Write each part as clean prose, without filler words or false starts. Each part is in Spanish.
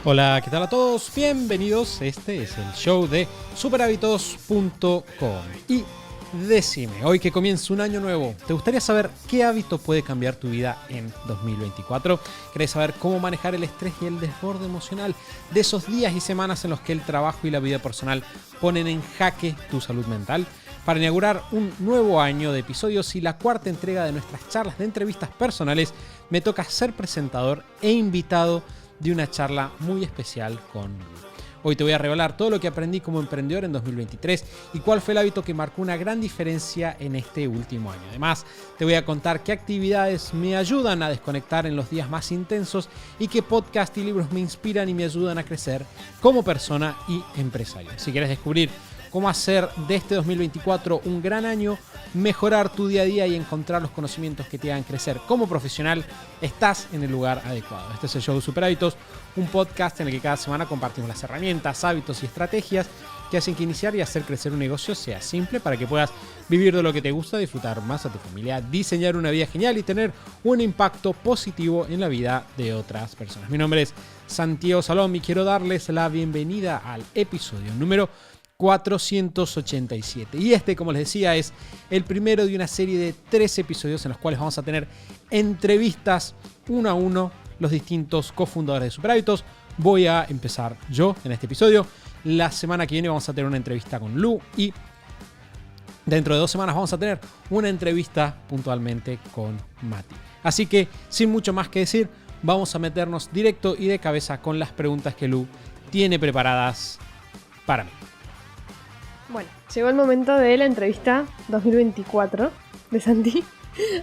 Hola, ¿qué tal a todos? Bienvenidos, este es el show de superhábitos.com. Y decime, hoy que comienza un año nuevo, ¿te gustaría saber qué hábito puede cambiar tu vida en 2024? ¿Querés saber cómo manejar el estrés y el desborde emocional de esos días y semanas en los que el trabajo y la vida personal ponen en jaque tu salud mental? Para inaugurar un nuevo año de episodios y la cuarta entrega de nuestras charlas de entrevistas personales, me toca ser presentador e invitado de una charla muy especial con Lu. Hoy te voy a revelar todo lo que aprendí como emprendedor en 2023 y cuál fue el hábito que marcó una gran diferencia en este último año. Además, te voy a contar qué actividades me ayudan a desconectar en los días más intensos y qué podcast y libros me inspiran y me ayudan a crecer como persona y empresario. Si quieres descubrir cómo hacer de este 2024 un gran año, mejorar tu día a día y encontrar los conocimientos que te hagan crecer como profesional, estás en el lugar adecuado. Este es el show de Super Hábitos, un podcast en el que cada semana compartimos las herramientas, hábitos y estrategias que hacen que iniciar y hacer crecer un negocio sea simple para que puedas vivir de lo que te gusta, disfrutar más a tu familia, diseñar una vida genial y tener un impacto positivo en la vida de otras personas. Mi nombre es Santiago Salom y quiero darles la bienvenida al episodio número 487. Y este, como les decía, es el primero de una serie de 3 episodios en los cuales vamos a tener entrevistas uno a uno los distintos cofundadores de Super Hábitos. Voy a empezar yo en este episodio. La semana que viene vamos a tener una entrevista con Lu y dentro de 2 semanas vamos a tener una entrevista puntualmente con Mati. Así que, sin mucho más que decir, vamos a meternos directo y de cabeza con las preguntas que Lu tiene preparadas para mí. Bueno, llegó el momento de la entrevista 2024 de Santi.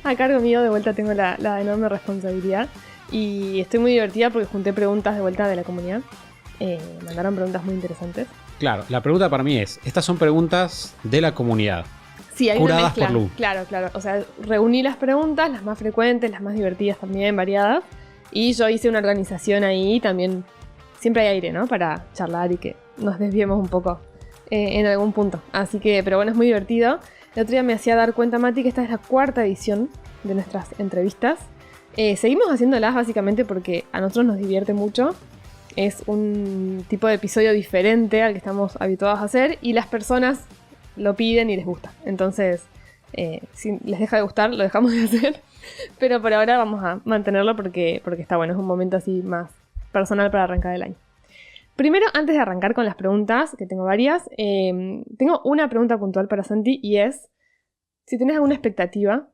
A cargo mío, de vuelta tengo la enorme responsabilidad. Y estoy muy divertida porque junté preguntas de vuelta de la comunidad. Mandaron preguntas muy interesantes. Claro, la pregunta para mí es, estas son preguntas de la comunidad. Sí, hay curadas una mezcla. Por Lu. Claro. O sea, reuní las preguntas, las más frecuentes, las más divertidas también, variadas. Y yo hice una organización ahí también. Siempre hay aire, ¿no? Para charlar y que nos desviemos un poco en algún punto. Así que, pero bueno, es muy divertido. El otro día me hacía dar cuenta, Mati, que esta es la 4ª edición de nuestras entrevistas. Seguimos haciéndolas básicamente porque a nosotros nos divierte mucho. Es un tipo de episodio diferente al que estamos habituados a hacer y las personas lo piden y les gusta. Entonces, si les deja de gustar, lo dejamos de hacer. Pero por ahora vamos a mantenerlo porque está bueno. Es un momento así más personal para arrancar el año. Primero, antes de arrancar con las preguntas, que tengo varias, tengo una pregunta puntual para Santi y es si tenés alguna expectativa,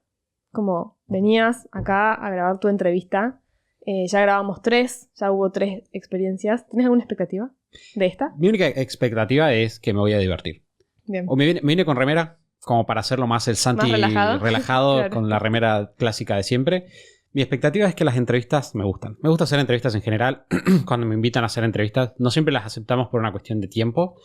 como venías acá a grabar tu entrevista, ya grabamos 3, ya hubo 3 experiencias, ¿tenés alguna expectativa de esta? Mi única expectativa es que me voy a divertir. Bien. O me vine con remera, como para hacerlo más el Santi Más relajado. Claro. Con la remera clásica de siempre. Mi expectativa es que las entrevistas me gustan. Me gusta hacer entrevistas en general. Cuando me invitan a hacer entrevistas, no siempre las aceptamos por una cuestión de tiempo,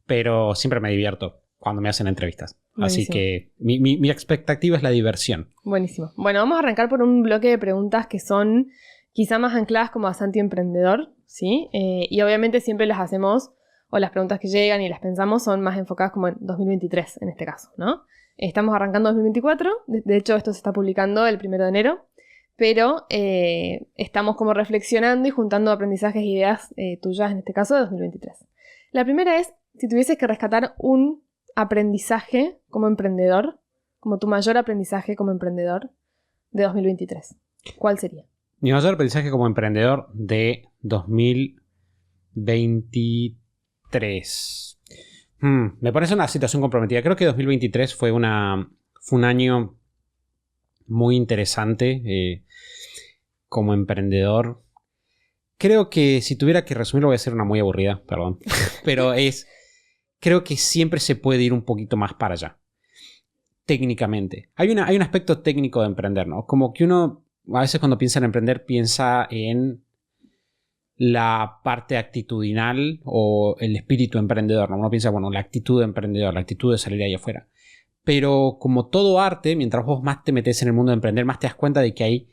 pero siempre me divierto cuando me hacen entrevistas. Buenísimo. Así que mi expectativa es la diversión. Buenísimo. Bueno, vamos a arrancar por un bloque de preguntas que son quizá más ancladas como a Santi Emprendedor, ¿sí? Y obviamente siempre las hacemos, o las preguntas que llegan y las pensamos son más enfocadas como en 2023 en este caso, ¿no? Estamos arrancando 2024, de hecho esto se está publicando el 1 de enero. Pero estamos como reflexionando y juntando aprendizajes e ideas tuyas, en este caso de 2023. La primera es, si tuvieses que rescatar un aprendizaje como emprendedor, como tu mayor aprendizaje como emprendedor de 2023, ¿cuál sería? Mi mayor aprendizaje como emprendedor de 2023. Me parece una situación comprometida. Creo que 2023 fue un año muy interesante como emprendedor. Creo que si tuviera que resumirlo, voy a ser una muy aburrida, perdón. Pero creo que siempre se puede ir un poquito más para allá. Técnicamente. Hay un aspecto técnico de emprender, ¿no? Como que uno, a veces cuando piensa en emprender, piensa en la parte actitudinal o el espíritu emprendedor, ¿no? Uno piensa, bueno, la actitud de emprendedor, la actitud de salir ahí afuera. Pero como todo arte, mientras vos más te metes en el mundo de emprender, más te das cuenta de que hay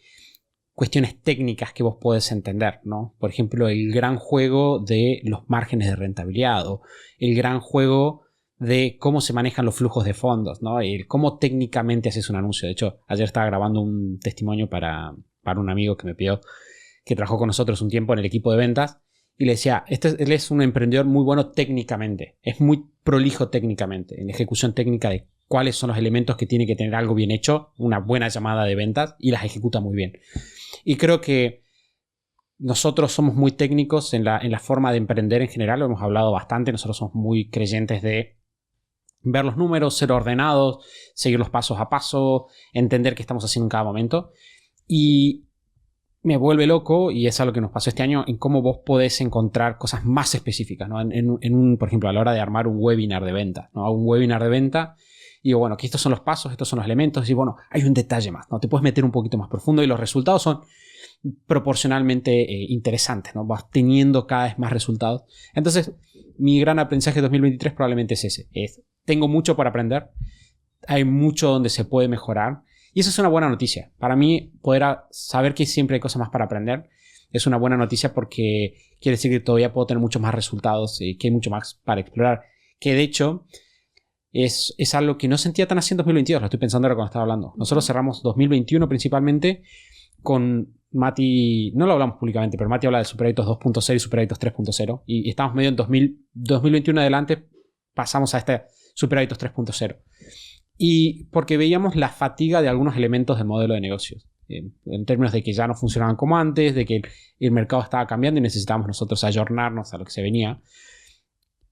cuestiones técnicas que vos podés entender, ¿no? Por ejemplo, el gran juego de los márgenes de rentabilidad o el gran juego de cómo se manejan los flujos de fondos, ¿no? El cómo técnicamente haces un anuncio. De hecho, ayer estaba grabando un testimonio para un amigo que me pidió, que trabajó con nosotros un tiempo en el equipo de ventas, y le decía, él es un emprendedor muy bueno técnicamente, es muy prolijo técnicamente, en la ejecución técnica de cuáles son los elementos que tiene que tener algo bien hecho, una buena llamada de ventas, y las ejecuta muy bien. Y creo que nosotros somos muy técnicos en la forma de emprender en general, lo hemos hablado bastante, nosotros somos muy creyentes de ver los números, ser ordenados, seguir los pasos a paso, entender qué estamos haciendo en cada momento. Y me vuelve loco, y es algo que nos pasó este año, en cómo vos podés encontrar cosas más específicas, ¿no? Por ejemplo, a la hora de armar un webinar de venta, ¿no? Hago un webinar de venta y digo, bueno, aquí estos son los pasos, estos son los elementos, y bueno, hay un detalle más, ¿no? Te puedes meter un poquito más profundo y los resultados son proporcionalmente interesantes, ¿no? Vas teniendo cada vez más resultados. Entonces, mi gran aprendizaje de 2023 probablemente es ese. Tengo mucho para aprender, hay mucho donde se puede mejorar, y eso es una buena noticia. Para mí, poder saber que siempre hay cosas más para aprender es una buena noticia, porque quiere decir que todavía puedo tener muchos más resultados y que hay mucho más para explorar. Que de hecho es algo que no sentía tan así en 2022, lo estoy pensando ahora cuando estaba hablando. Nosotros cerramos 2021 principalmente con Mati, no lo hablamos públicamente, pero Mati habla de Superhábitos 2.0 y Superhábitos 3.0, y estamos medio en 2021 adelante, pasamos a este Superhábitos 3.0. Y porque veíamos la fatiga de algunos elementos del modelo de negocios, en términos de que ya no funcionaban como antes, de que el mercado estaba cambiando y necesitábamos nosotros ayornarnos a lo que se venía.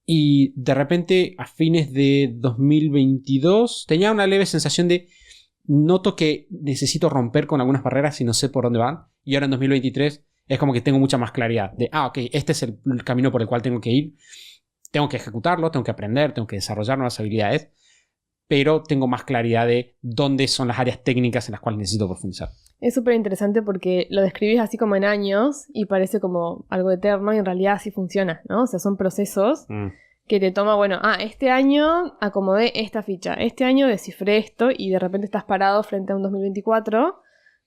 Y de repente, a fines de 2022, tenía una leve sensación de noto que necesito romper con algunas barreras y no sé por dónde van. Y ahora en 2023 es como que tengo mucha más claridad de, ok, este es el camino por el cual tengo que ir. Tengo que ejecutarlo, tengo que aprender, tengo que desarrollar nuevas habilidades, pero tengo más claridad de dónde son las áreas técnicas en las cuales necesito profundizar. Es súper interesante porque lo describís así como en años y parece como algo eterno, y en realidad así funciona, ¿no? O sea, son procesos que te toma, bueno, este año acomodé esta ficha, este año descifré esto, y de repente estás parado frente a un 2024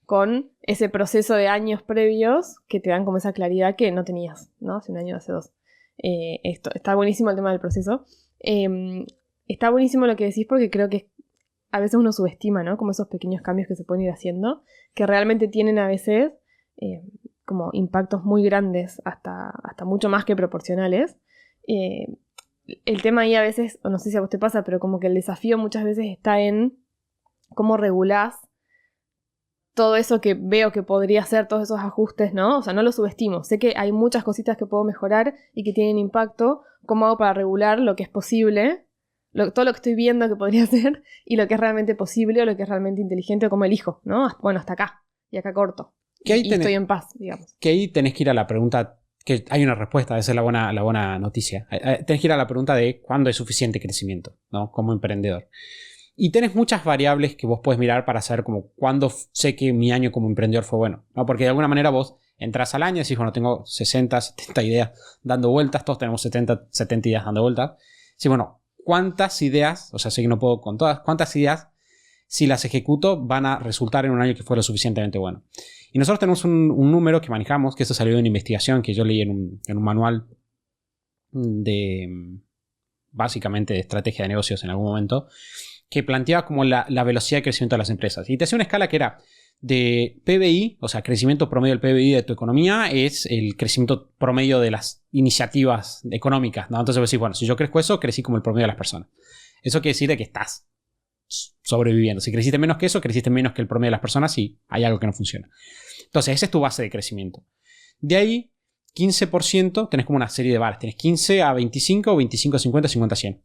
con ese proceso de años previos que te dan como esa claridad que no tenías, ¿no? Hace un año, hace dos. Esto está buenísimo el tema del proceso. Está buenísimo lo que decís, porque creo que a veces uno subestima, ¿no? Como esos pequeños cambios que se pueden ir haciendo, que realmente tienen a veces como impactos muy grandes, hasta mucho más que proporcionales. El tema ahí a veces, o no sé si a vos te pasa, pero como que el desafío muchas veces está en cómo regulás todo eso que veo que podría ser, todos esos ajustes, ¿no? O sea, no lo subestimo. Sé que hay muchas cositas que puedo mejorar y que tienen impacto. ¿Cómo hago para regular lo que es posible? Todo lo que estoy viendo que podría ser, y lo que es realmente posible o lo que es realmente inteligente, o cómo elijo, ¿no? Bueno, hasta acá, y acá corto. Y estoy en paz, digamos. Que ahí tenés que ir a la pregunta, que hay una respuesta, esa es la buena noticia. Tenés que ir a la pregunta de cuándo es suficiente crecimiento, ¿no? Como emprendedor. Y tenés muchas variables que vos podés mirar para saber como cuándo sé que mi año como emprendedor fue bueno, ¿no? Porque de alguna manera vos entras al año y decís, bueno, tengo 60, 70 ideas dando vueltas, todos tenemos 70 ideas dando vueltas. Sí, bueno, ¿cuántas ideas, o sea, sé que no puedo con todas, cuántas ideas, si las ejecuto, van a resultar en un año que fue lo suficientemente bueno? Y nosotros tenemos un número que manejamos, que eso salió de una investigación que yo leí en un manual de, básicamente, de estrategia de negocios en algún momento, que planteaba como la velocidad de crecimiento de las empresas. Y te hacía una escala que era de PBI, o sea, crecimiento promedio del PBI de tu economía, es el crecimiento promedio de las iniciativas económicas, ¿no? Entonces vos decís, bueno, si yo crezco eso, crecí como el promedio de las personas. Eso quiere decir de que estás sobreviviendo. Si creciste menos que eso, creciste menos que el promedio de las personas y hay algo que no funciona. Entonces, esa es tu base de crecimiento. De ahí, 15%, tenés como una serie de bares. Tenés 15 a 25, 25 a 50, 50 a 100.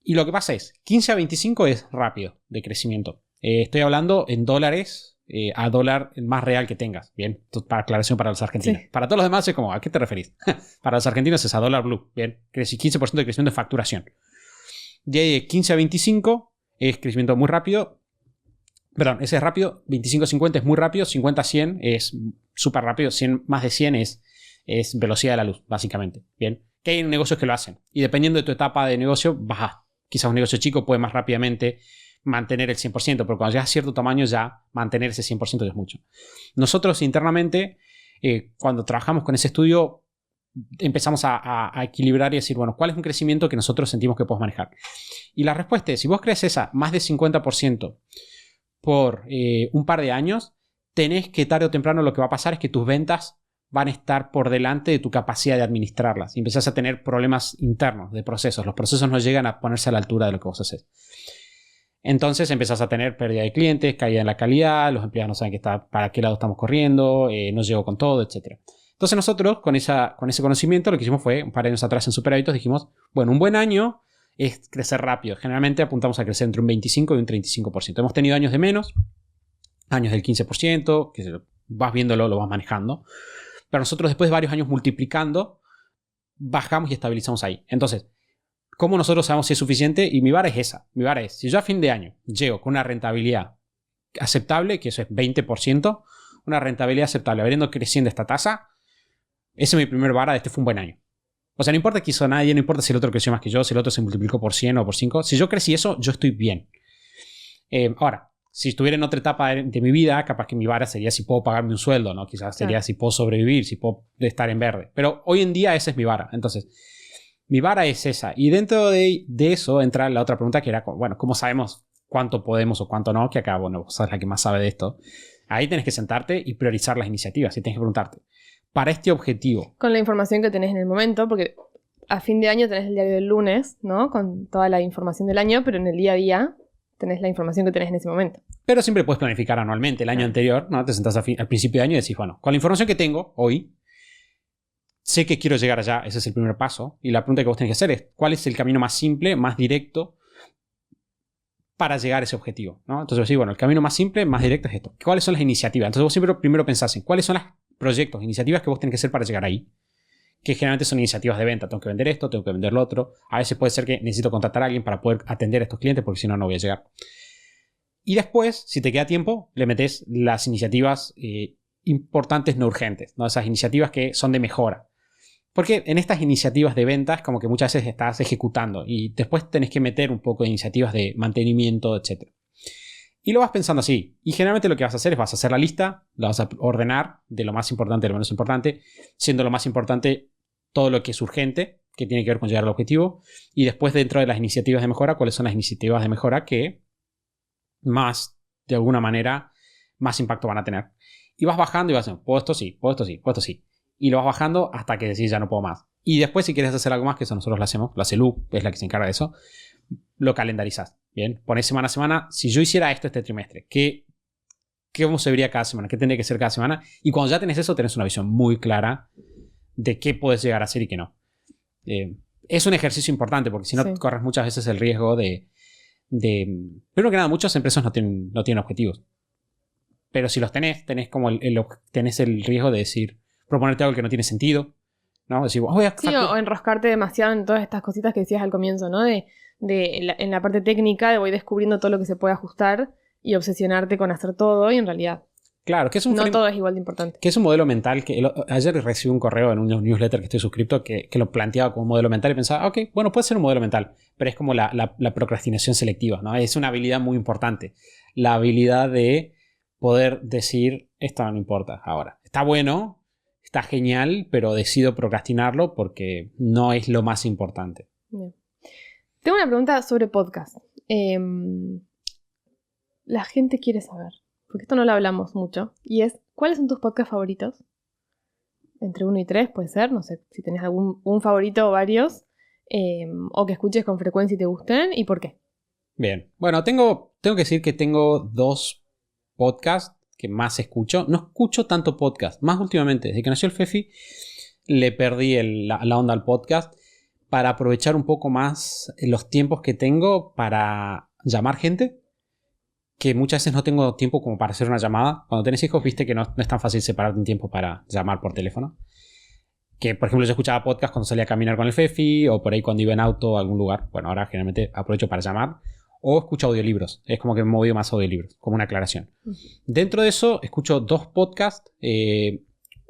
Y lo que pasa es, 15 a 25 es rápido de crecimiento. Estoy hablando en dólares a dólar el más real que tengas. Bien, para aclaración para los argentinos. Sí. Para todos los demás es como, ¿a qué te referís? Para los argentinos es a dólar blue. Bien, 15% de crecimiento de facturación. De ahí de 15 a 25 es crecimiento muy rápido. Perdón, ese es rápido. 25 a 50 es muy rápido. 50 a 100 es súper rápido. 100, más de 100 es velocidad de la luz, básicamente. Bien, que hay negocios que lo hacen. Y dependiendo de tu etapa de negocio, baja. Quizás un negocio chico puede más rápidamente mantener el 100%, pero cuando llegas a cierto tamaño ya mantener ese 100% ya es mucho. Nosotros internamente, cuando trabajamos con ese estudio, empezamos a equilibrar y decir, bueno, ¿cuál es un crecimiento que nosotros sentimos que podemos manejar? Y la respuesta es, si vos creces a más de 50% por un par de años, tenés que tarde o temprano lo que va a pasar es que tus ventas van a estar por delante de tu capacidad de administrarlas. Y empezás a tener problemas internos de procesos. Los procesos no llegan a ponerse a la altura de lo que vos haces. Entonces empezás a tener pérdida de clientes, caída en la calidad, los empleados no saben para qué lado estamos corriendo, no llego con todo, etc. Entonces nosotros, con ese conocimiento, lo que hicimos fue, un par de años atrás en Super Hábitos, dijimos, bueno, un buen año es crecer rápido. Generalmente apuntamos a crecer entre un 25 y un 35%. Hemos tenido años de menos, años del 15%, que vas viéndolo, lo vas manejando. Pero nosotros, después de varios años multiplicando, bajamos y estabilizamos ahí. Entonces, ¿cómo nosotros sabemos si es suficiente? Y mi vara es esa. Mi vara es, si yo a fin de año llego con una rentabilidad aceptable, que eso es 20%, una rentabilidad aceptable, habiendo creciendo esta tasa, ese es mi primer vara de este fue un buen año. O sea, no importa qué hizo nadie, no importa si el otro creció más que yo, si el otro se multiplicó por 100 o por 5. Si yo crecí eso, yo estoy bien. Ahora, si estuviera en otra etapa de mi vida, capaz que mi vara sería si puedo pagarme un sueldo, ¿no? Quizás sería si puedo sobrevivir, si puedo estar en verde. Pero hoy en día esa es mi vara. Entonces, mi vara es esa. Y dentro de eso entra la otra pregunta que era, bueno, ¿cómo sabemos cuánto podemos o cuánto no? Que acá, bueno, vos sos la que más sabe de esto. Ahí tenés que sentarte y priorizar las iniciativas. Y tenés que preguntarte, para este objetivo. Con la información que tenés en el momento, porque a fin de año tenés el diario del lunes, ¿no? Con toda la información del año, pero en el día a día tenés la información que tenés en ese momento. Pero siempre puedes planificar anualmente. El año anterior, ¿no? Te sentás al principio de año y decís, bueno, con la información que tengo hoy, sé que quiero llegar allá. Ese es el primer paso. Y la pregunta que vos tenés que hacer es, ¿cuál es el camino más simple, más directo para llegar a ese objetivo? ¿No? Entonces vos decís, bueno, el camino más simple, más directo es esto. ¿Cuáles son las iniciativas? Entonces vos siempre primero pensás en cuáles son los proyectos, iniciativas que vos tenés que hacer para llegar ahí. Que generalmente son iniciativas de venta. Tengo que vender esto, tengo que vender lo otro. A veces puede ser que necesito contratar a alguien para poder atender a estos clientes porque si no, no voy a llegar. Y después, si te queda tiempo, le metes las iniciativas importantes no urgentes, ¿no? Esas iniciativas que son de mejora. Porque en estas iniciativas de ventas como que muchas veces estás ejecutando y después tenés que meter un poco de iniciativas de mantenimiento, etc. Y lo vas pensando así. Y generalmente lo que vas a hacer es vas a hacer la lista, la vas a ordenar de lo más importante a lo menos importante, siendo lo más importante todo lo que es urgente, que tiene que ver con llegar al objetivo. Y después dentro de las iniciativas de mejora, cuáles son las iniciativas de mejora que más, de alguna manera, más impacto van a tener. Y vas bajando y vas haciendo, puedo esto sí, puedo esto sí, puedo esto sí. Y lo vas bajando hasta que decís ya no puedo más. Y después si quieres hacer algo más, que eso nosotros lo hacemos, la CELU es la que se encarga de eso, lo calendarizás. Bien, pones semana a semana, si yo hiciera esto este trimestre, ¿cómo se vería cada semana? ¿Qué tendría que ser cada semana? Y cuando ya tenés eso, tenés una visión muy clara de qué puedes llegar a hacer y qué no. Es un ejercicio importante porque si no corres muchas veces el riesgo de primero que nada, muchas empresas no tienen objetivos. Pero si los tenés como tenés el riesgo de decir, proponerte algo que no tiene sentido, ¿no? Decir, o enroscarte demasiado en todas estas cositas que decías al comienzo, ¿no? En la parte técnica, voy descubriendo todo lo que se puede ajustar y obsesionarte con hacer todo y en realidad claro, que es todo es igual de importante. Que es un modelo mental que ayer recibí un correo en un newsletter que estoy suscrito que lo planteaba como un modelo mental y pensaba, ok, bueno, puede ser un modelo mental, pero es como la procrastinación selectiva, ¿no? Es una habilidad muy importante. La habilidad de poder decir, esto no importa ahora. Está bueno, está genial, pero decido procrastinarlo porque no es lo más importante. Bien. Tengo una pregunta sobre podcast. La gente quiere saber, porque esto no lo hablamos mucho, y es, ¿cuáles son tus podcasts favoritos? Entre 1 y 3 puede ser, no sé si tenés un favorito o varios, o que escuches con frecuencia y te gusten, ¿y por qué? Bien, bueno, tengo que decir que tengo 2 podcasts que más escucho. No escucho tanto podcast, más últimamente, desde que nació el Fefi, le perdí la onda al podcast para aprovechar un poco más los tiempos que tengo para llamar gente. Que muchas veces no tengo tiempo como para hacer una llamada. Cuando tenés hijos, viste que no es tan fácil separarte un tiempo para llamar por teléfono. Que, por ejemplo, yo escuchaba podcast cuando salía a caminar con el Fefi o por ahí cuando iba en auto a algún lugar. Bueno, ahora generalmente aprovecho para llamar. O escucho audiolibros. Es como que me he movido más a audiolibros, como una aclaración. Dentro de eso, escucho 2 podcasts.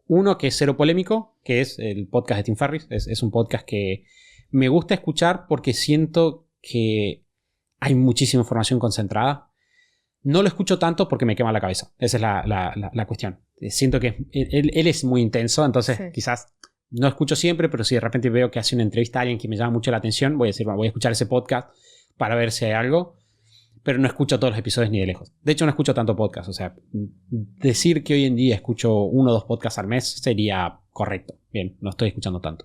Uno que es Cero Polémico, que es el podcast de Tim Ferriss. Es un podcast que me gusta escuchar porque siento que hay muchísima información concentrada. No lo escucho tanto porque me quema la cabeza. Esa es la cuestión. Siento que él es muy intenso, entonces quizás no escucho siempre, pero si de repente veo que hace una entrevista a alguien que me llama mucho la atención, voy a decir, bueno, voy a escuchar ese podcast para ver si hay algo. pero no escucho todos los episodios ni de lejos. De hecho, no escucho tanto podcast. O sea, decir que hoy en día escucho 1 o 2 podcasts al mes sería correcto. Bien, no estoy escuchando tanto.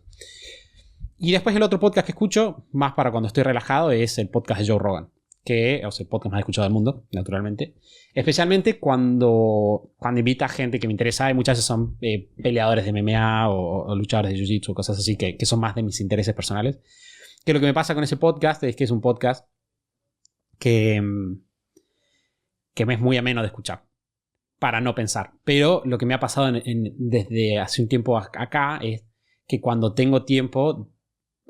Y después el otro podcast que escucho, más para cuando estoy relajado, es el podcast de Joe Rogan. Que es el podcast más escuchado del mundo, naturalmente. Especialmente cuando invita a gente que me interesa. Y muchas veces son peleadores de MMA o luchadores de Jiu-Jitsu, cosas así, que son más de mis intereses personales. Que lo que me pasa con ese podcast es que es un podcast que me es muy ameno de escuchar, para no pensar. Pero lo que me ha pasado desde hace un tiempo acá es que cuando tengo tiempo,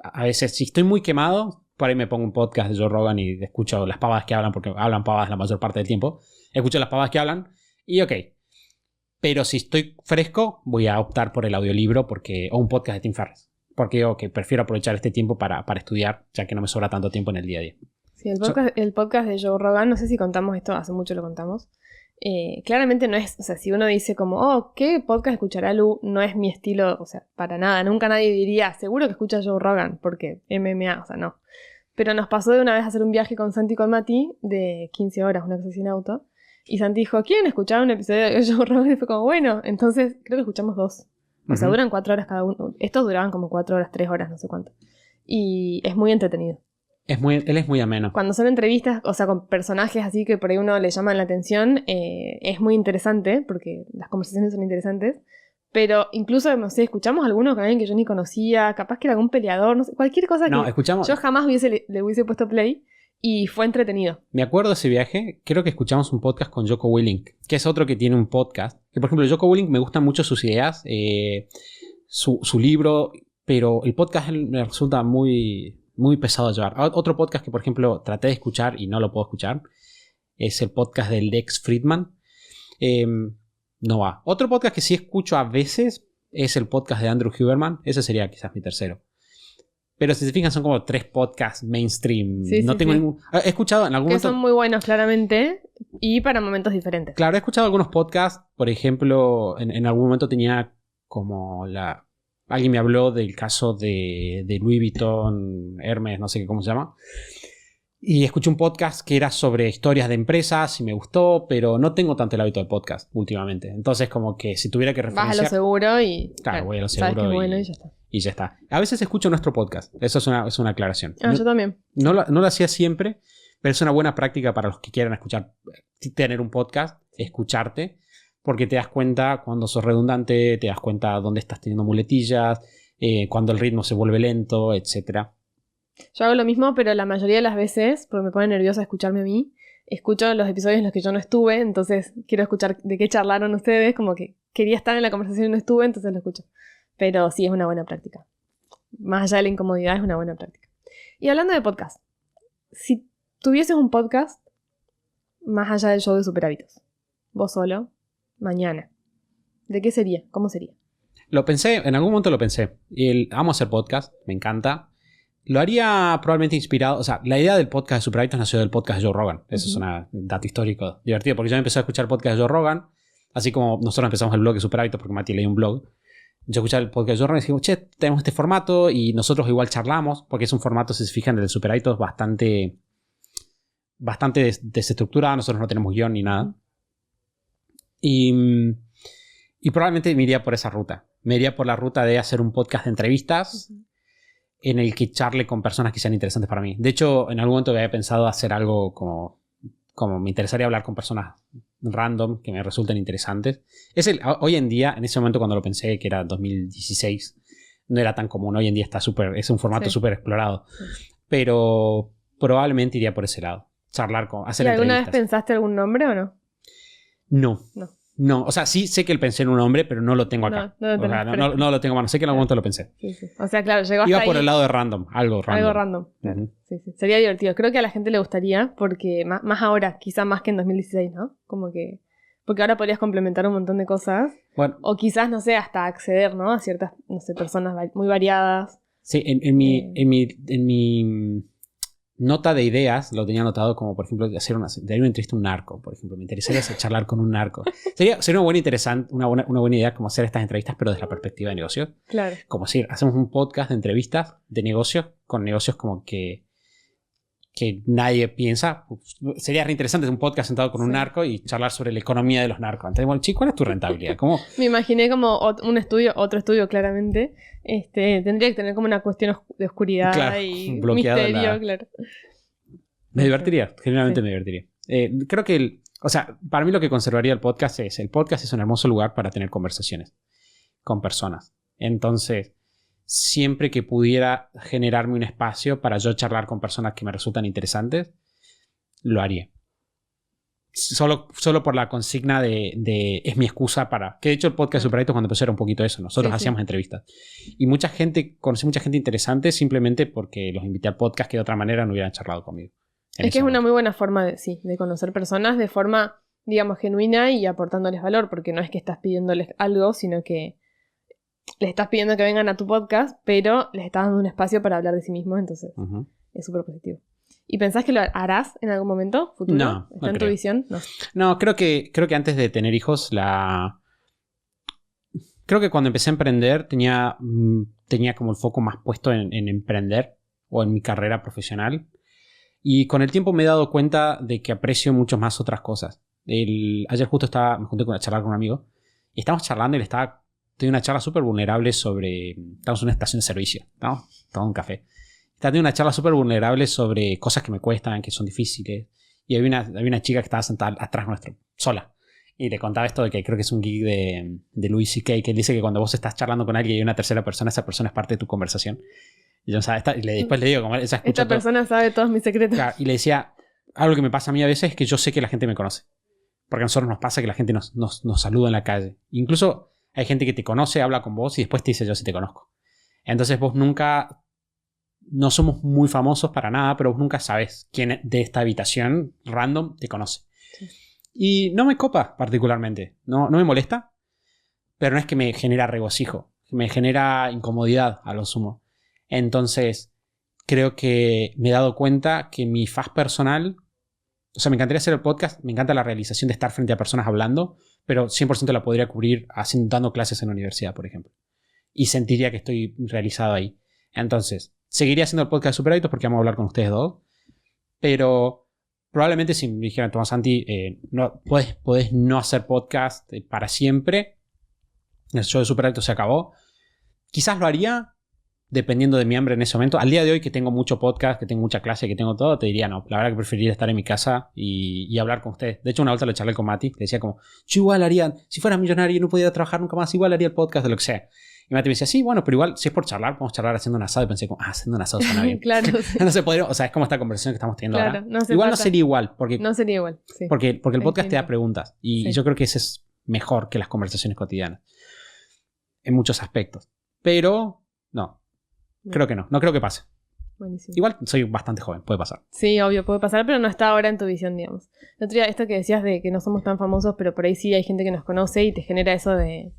a veces si estoy muy quemado, por ahí me pongo un podcast de Joe Rogan y escucho las pavadas que hablan, porque hablan pavadas la mayor parte del tiempo. Escucho las pavadas que hablan y ok. Pero si estoy fresco, voy a optar por el audiolibro o un podcast de Tim Ferriss. Porque prefiero aprovechar este tiempo para estudiar, ya que no me sobra tanto tiempo en el día a día. Sí, el podcast de Joe Rogan, no sé si contamos esto, hace mucho lo contamos. Claramente no es, o sea, si uno dice como, ¿qué podcast escuchará Lu? No es mi estilo, o sea, para nada. Nunca nadie diría, seguro que escucha Joe Rogan, porque MMA, o sea, no. Pero nos pasó de una vez hacer un viaje con Santi y con Mati de 15 horas, una cosa sin auto. Y Santi dijo, ¿quieren escuchar un episodio de Joe Rogan? Y fue como, bueno, entonces creo que escuchamos 2. O sea, duran 4 horas cada uno. Estos duraban como 4 horas, 3 horas, no sé cuánto. Y es muy entretenido. Él es muy ameno. Cuando son entrevistas, o sea, con personajes así que por ahí uno le llaman la atención, es muy interesante, porque las conversaciones son interesantes. Pero incluso, no sé, escuchamos alguno con alguien que yo ni conocía, capaz que era algún peleador, no sé, cualquier cosa que yo jamás le hubiese puesto play. Y fue entretenido. Me acuerdo de ese viaje, creo que escuchamos un podcast con Jocko Willink, que es otro que tiene un podcast. Que por ejemplo, Jocko Willink me gustan mucho sus ideas, su libro, pero el podcast me resulta muy, muy pesado de llevar. Otro podcast que por ejemplo traté de escuchar y no lo puedo escuchar es el podcast del Lex Fridman. No va. Otro podcast que sí escucho a veces es el podcast de Andrew Huberman. Ese sería quizás mi tercero. Pero si se fijan son como 3 podcasts mainstream. Sí, no tengo ningún... He escuchado en algún momento... Que son muy buenos claramente y para momentos diferentes. Claro, he escuchado algunos podcasts. Por ejemplo, en algún momento tenía como alguien me habló del caso de Louis Vuitton, Hermes, no sé cómo se llama. Y escuché un podcast que era sobre historias de empresas y me gustó, pero no tengo tanto el hábito de podcast últimamente. Entonces como que si tuviera que referenciar... Vas a lo seguro y... Claro, voy a lo seguro bueno y ya está. Y ya está. A veces escucho nuestro podcast. Eso es una aclaración. Yo también. No lo hacía siempre, pero es una buena práctica para los que quieran escuchar, tener un podcast, escucharte, porque te das cuenta cuando sos redundante, te das cuenta dónde estás teniendo muletillas, cuando el ritmo se vuelve lento, etc. Yo hago lo mismo, pero la mayoría de las veces, porque me pone nerviosa escucharme a mí, escucho los episodios en los que yo no estuve, entonces quiero escuchar de qué charlaron ustedes, como que quería estar en la conversación y no estuve, entonces lo escucho. Pero sí, es una buena práctica. Más allá de la incomodidad, es una buena práctica. Y hablando de podcast, si tuvieses un podcast, más allá del show de Super Hábitos, vos solo, mañana, ¿de qué sería? ¿Cómo sería? Lo pensé, en algún momento lo pensé. Amo hacer podcast, me encanta. Lo haría probablemente inspirado, o sea, la idea del podcast de Super Hábitos nació del podcast de Joe Rogan. Eso es un dato histórico divertido, porque yo empecé a escuchar podcast de Joe Rogan, así como nosotros empezamos el blog de Super Hábitos, porque Mati leía un blog. Yo escuchaba el podcast de Joe Rogan y dije, che, tenemos este formato y nosotros igual charlamos, porque es un formato, si se fijan, del Super Hábitos bastante desestructurado, nosotros no tenemos guión ni nada. Y probablemente me iría por esa ruta. Me iría por la ruta de hacer un podcast de entrevistas en el que charle con personas que sean interesantes para mí. De hecho, en algún momento había pensado hacer algo como me interesaría hablar con personas random que me resulten interesantes. Hoy en día, en ese momento cuando lo pensé, que era 2016, no era tan común. Hoy en día es un formato súper explorado. Sí. Pero probablemente iría por ese lado. Hacer entrevistas. ¿Y alguna vez pensaste algún nombre o no? No, o sea, sí sé que pensé en un nombre, pero no lo tengo acá. No lo tengo a mano. Sé que en algún momento lo pensé. Sí. O sea, claro, llegó hasta Iba ahí. por el lado de random, algo random. Uh-huh. Sí. Sería divertido. Creo que a la gente le gustaría, porque más ahora, quizás más que en 2016, ¿no? Como que... Porque ahora podrías complementar un montón de cosas. Bueno. O quizás, no sé, hasta acceder, ¿no? A ciertas, no sé, personas muy variadas. Sí, en mi nota de ideas lo tenía anotado como, por ejemplo, de hacer una entrevista a un narco, por ejemplo. Me interesaría charlar con un narco. Sería una buena idea como hacer estas entrevistas, pero desde la perspectiva de negocios. Claro. Como decir, hacemos un podcast de entrevistas de negocios con negocios como que que nadie piensa. Sería re interesante un podcast sentado con un narco y charlar sobre la economía de los narcos. Entonces, bueno, chico, ¿cuál es tu rentabilidad? ¿Cómo? Me imaginé como otro estudio claramente. Tendría que tener como una cuestión de oscuridad, claro, y misterio, claro. Me divertiría, generalmente me divertiría. Creo que, para mí lo que conservaría el podcast es un hermoso lugar para tener conversaciones con personas. Entonces, siempre que pudiera generarme un espacio para yo charlar con personas que me resultan interesantes, lo haría. Solo por la consigna de es mi excusa para... Que de hecho el podcast Superadictos cuando empezó era un poquito eso. Nosotros hacíamos entrevistas. Y conocí mucha gente interesante simplemente porque los invité al podcast que de otra manera no hubieran charlado conmigo. Es que es una muy buena forma de conocer personas de forma, digamos, genuina y aportándoles valor, porque no es que estás pidiéndoles algo, sino que les estás pidiendo que vengan a tu podcast, pero les estás dando un espacio para hablar de sí mismos, entonces es súper positivo. ¿Y pensás que lo harás en algún momento futuro? No, ¿Está en tu visión? No, creo que antes de tener hijos, creo que cuando empecé a emprender tenía como el foco más puesto en emprender o en mi carrera profesional. Y con el tiempo me he dado cuenta de que aprecio mucho más otras cosas. Ayer justo me junté a charlar con un amigo y estábamos charlando y tenía una charla súper vulnerable sobre... Estamos en una estación de servicio, ¿no? Tomando un café. Tenía una charla súper vulnerable sobre cosas que me cuestan, que son difíciles. Y había una chica que estaba sentada atrás nuestro, sola. Y le contaba esto de que creo que es un gig de Louis C.K. que él dice que cuando vos estás charlando con alguien y hay una tercera persona, esa persona es parte de tu conversación. Y yo, después le digo, como ella escucha esta persona sabe todos mis secretos. Claro, y le decía, algo que me pasa a mí a veces es que yo sé que la gente me conoce. Porque a nosotros nos pasa que la gente nos saluda en la calle. Incluso hay gente que te conoce, habla con vos y después te dice yo sí te conozco. Entonces vos nunca... No somos muy famosos para nada, pero vos nunca sabes quién de esta habitación random te conoce. Sí. Y no me copa particularmente. No me molesta, pero no es que me genera regocijo. Me genera incomodidad a lo sumo. Entonces, creo que me he dado cuenta que mi faz personal... O sea, me encantaría hacer el podcast, me encanta la realización de estar frente a personas hablando, pero 100% la podría cubrir dando clases en la universidad, por ejemplo. Y sentiría que estoy realizado ahí. Entonces... Seguiría haciendo el podcast de Superadictos porque vamos a hablar con ustedes dos. Pero probablemente si me dijeran, Tomás Santi, podés no hacer podcast para siempre. El show de Superadictos se acabó. Quizás lo haría dependiendo de mi hambre en ese momento. Al día de hoy que tengo mucho podcast, que tengo mucha clase, que tengo todo, te diría no. La verdad que preferiría estar en mi casa y hablar con ustedes. De hecho, una vuelta lo charlé con Mati. Le decía como, yo igual haría, si fuera millonario y no pudiera trabajar nunca más, igual haría el podcast de lo que sea. Y Mati me decía, sí, bueno, pero igual, si es por charlar, podemos charlar haciendo un asado. Y pensé, como, haciendo un asado suena bien. Claro. Sí. No se podría, o sea, es como esta conversación que estamos teniendo ahora. No igual no sería igual. No sería igual, sí. Porque el podcast te da preguntas. Y yo creo que ese es mejor que las conversaciones cotidianas. En muchos aspectos. Pero, no. Creo que no. No creo que pase. Buenísimo. Igual soy bastante joven, puede pasar. Sí, obvio, puede pasar, pero no está ahora en tu visión, digamos. El otro día, esto que decías de que no somos tan famosos, pero por ahí sí hay gente que nos conoce y te genera eso de...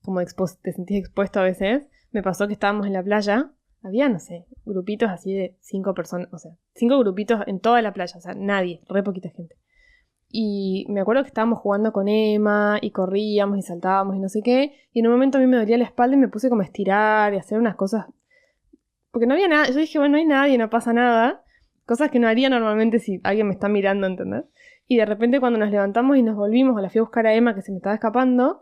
Como te sentís expuesto a veces. Me pasó que estábamos en la playa, había, no sé, grupitos así de 5 personas, o sea, 5 grupitos en toda la playa, o sea, nadie, re poquita gente. Y me acuerdo que estábamos jugando con Emma y corríamos y saltábamos y no sé qué, y en un momento a mí me dolía la espalda y me puse como a estirar y a hacer unas cosas, porque no había nada, yo dije, bueno, no hay nadie, no pasa nada, cosas que no haría normalmente si alguien me está mirando, ¿entendés? Y de repente cuando nos levantamos y nos volvimos, o la fui a buscar a Emma que se me estaba escapando,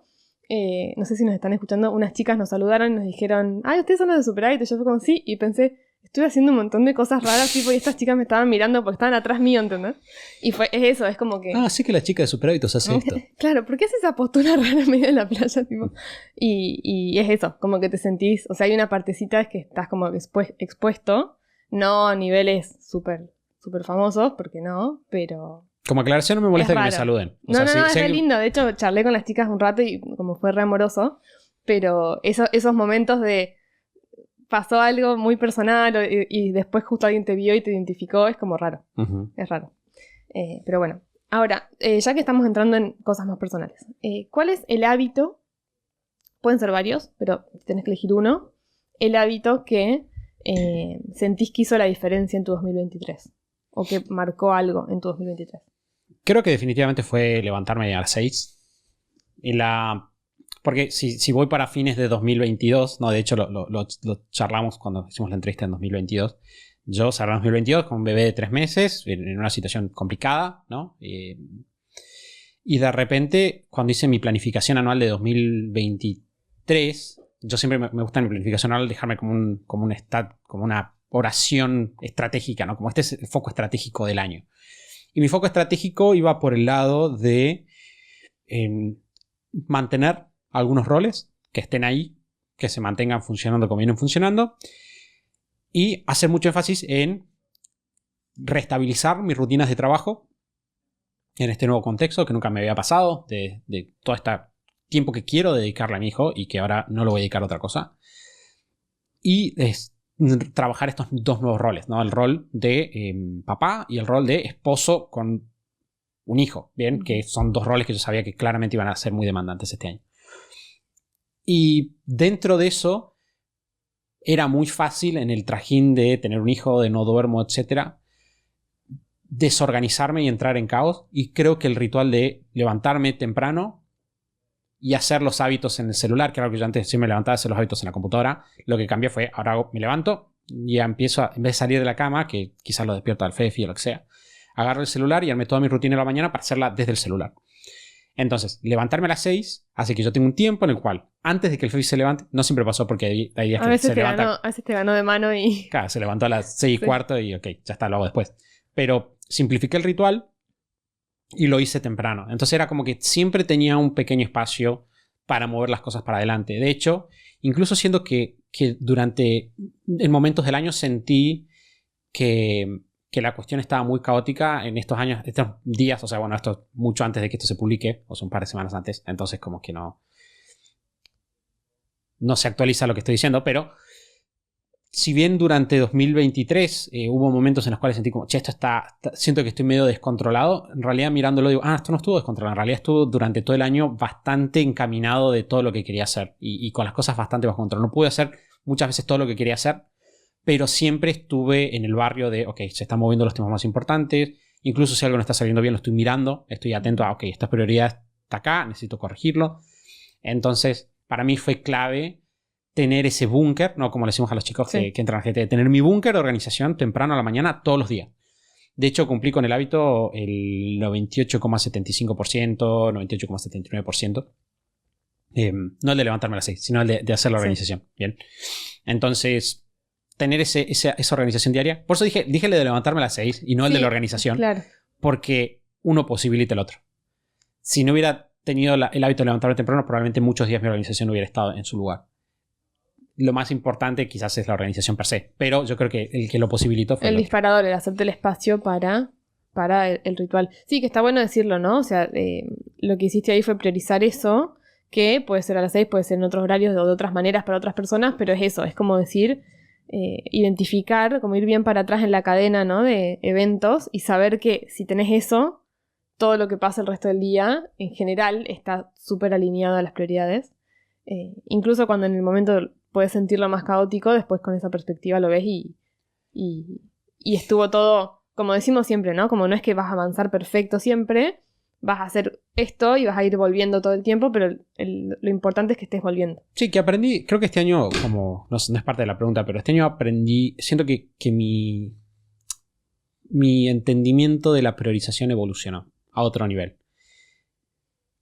no sé si nos están escuchando, unas chicas nos saludaron y nos dijeron, ay, ¿ustedes son los de Superadictos? Yo fui como, sí, y pensé, estuve haciendo un montón de cosas raras, tipo, y estas chicas me estaban mirando porque estaban atrás mío, ¿entendés? Y es eso, es como que... Ah, sí que la chica de Superadictos hace esto. Claro, ¿por qué hace esa postura rara en medio de la playa, tipo? Y es eso, como que te sentís, o sea, hay una partecita es que estás como expuesto, no a niveles súper famosos, porque no, pero... Como aclaración no me molesta que me saluden. O sea, es re lindo. De hecho, charlé con las chicas un rato y como fue re amoroso. Pero esos momentos de pasó algo muy personal y después justo alguien te vio y te identificó, es como raro. Es raro. Pero bueno. Ahora, ya que estamos entrando en cosas más personales. ¿Cuál es el hábito? Pueden ser varios, pero tenés que elegir uno. El hábito que sentís que hizo la diferencia en tu 2023. O que marcó algo en tu 2023. Creo que definitivamente fue levantarme a las 6. Porque si voy para fines de 2022, no, de hecho lo charlamos cuando hicimos la entrevista en 2022, yo cerré 2022 con un bebé de 3 meses, en una situación complicada, ¿no? Y de repente, cuando hice mi planificación anual de 2023, yo siempre me gusta en mi planificación anual dejarme como una oración estratégica, ¿no? Como este es el foco estratégico del año. Y mi foco estratégico iba por el lado de mantener algunos roles que estén ahí, que se mantengan funcionando como vienen funcionando, y hacer mucho énfasis en restabilizar mis rutinas de trabajo en este nuevo contexto que nunca me había pasado, de todo este tiempo que quiero dedicarle a mi hijo y que ahora no lo voy a dedicar a otra cosa. Y trabajar estos dos nuevos roles, ¿no? El rol de papá y el rol de esposo con un hijo, ¿bien? Que son dos roles que yo sabía que claramente iban a ser muy demandantes este año. Y dentro de eso era muy fácil en el trajín de tener un hijo, de no duermo, etcétera, desorganizarme y entrar en caos. Y creo que el ritual de levantarme temprano y hacer los hábitos en el celular, que era algo que yo antes siempre me levantaba a hacer los hábitos en la computadora, lo que cambió fue, ahora me levanto y ya empiezo, en vez de salir de la cama, que quizás lo despierto al Fefi o lo que sea, agarro el celular y armé toda mi rutina de la mañana para hacerla desde el celular. Entonces, levantarme a las 6 hace que yo tenga un tiempo en el cual, antes de que el Fefi se levante, no siempre pasó porque hay días que se levanta. A veces te ganó de mano y... Claro, se levantó a las 6:15 y ok, ya está, lo hago después. Pero simplifiqué el ritual y lo hice temprano. Entonces era como que siempre tenía un pequeño espacio para mover las cosas para adelante. De hecho, incluso siendo que durante en momentos del año sentí que la cuestión estaba muy caótica en estos años, estos días, o sea, bueno, esto mucho antes de que esto se publique, o sea, un par de semanas antes, entonces como que no se actualiza lo que estoy diciendo, pero si bien durante 2023 hubo momentos en los cuales sentí como, che, siento que estoy medio descontrolado, en realidad mirándolo digo, esto no estuvo descontrolado, en realidad estuvo durante todo el año bastante encaminado de todo lo que quería hacer y con las cosas bastante bajo control. No pude hacer muchas veces todo lo que quería hacer, pero siempre estuve en el barrio de, ok, se están moviendo los temas más importantes, incluso si algo no está saliendo bien lo estoy mirando, estoy atento a, ok, esta prioridad está acá, necesito corregirlo. Entonces, para mí fue clave tener ese búnker, ¿no? Como le decimos a los chicos que entran a GT, tener mi búnker de organización temprano a la mañana todos los días. De hecho, cumplí con el hábito el 98,75%, 98,79%. No el de levantarme a las 6, sino el de hacer la organización. Bien. Entonces, tener esa organización diaria. Por eso dije el de levantarme a las 6 y no el de la organización. Claro. Porque uno posibilita el otro. Si no hubiera tenido el hábito de levantarme temprano, probablemente muchos días mi organización no hubiera estado en su lugar. Lo más importante quizás es la organización per se. Pero yo creo que el que lo posibilitó fue el disparador, el hacerte el espacio para el ritual. Sí, que está bueno decirlo, ¿no? O sea, lo que hiciste ahí fue priorizar eso, que puede ser a las 6, puede ser en otros horarios o de otras maneras para otras personas, pero es eso, es como decir, identificar, como ir bien para atrás en la cadena, ¿no? De eventos y saber que si tenés eso, todo lo que pasa el resto del día, en general, está súper alineado a las prioridades. Incluso cuando en el momento puedes sentirlo más caótico, después con esa perspectiva lo ves y estuvo todo, como decimos siempre, ¿no? Como no es que vas a avanzar perfecto siempre, vas a hacer esto y vas a ir volviendo todo el tiempo, pero lo importante es que estés volviendo. Sí, que aprendí, creo que este año, como no es parte de la pregunta, pero este año aprendí, siento que mi entendimiento de la priorización evolucionó a otro nivel.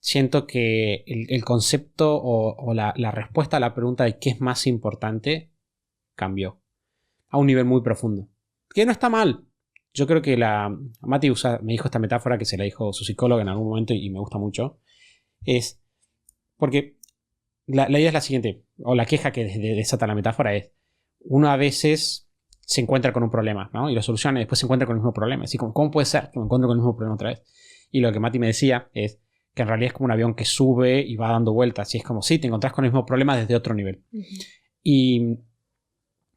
Siento que el concepto o la respuesta a la pregunta de qué es más importante cambió a un nivel muy profundo. Que no está mal. Yo creo que Mati me dijo esta metáfora que se la dijo su psicóloga en algún momento y me gusta mucho. Es porque la idea es la siguiente, o la queja que desata la metáfora es, uno a veces se encuentra con un problema, ¿no? Y lo soluciona y después se encuentra con el mismo problema. Así como, ¿cómo puede ser que me encuentro con el mismo problema otra vez? Y lo que Mati me decía es que en realidad es como un avión que sube y va dando vueltas. Y es como, sí, te encontrás con el mismo problema desde otro nivel. Uh-huh. Y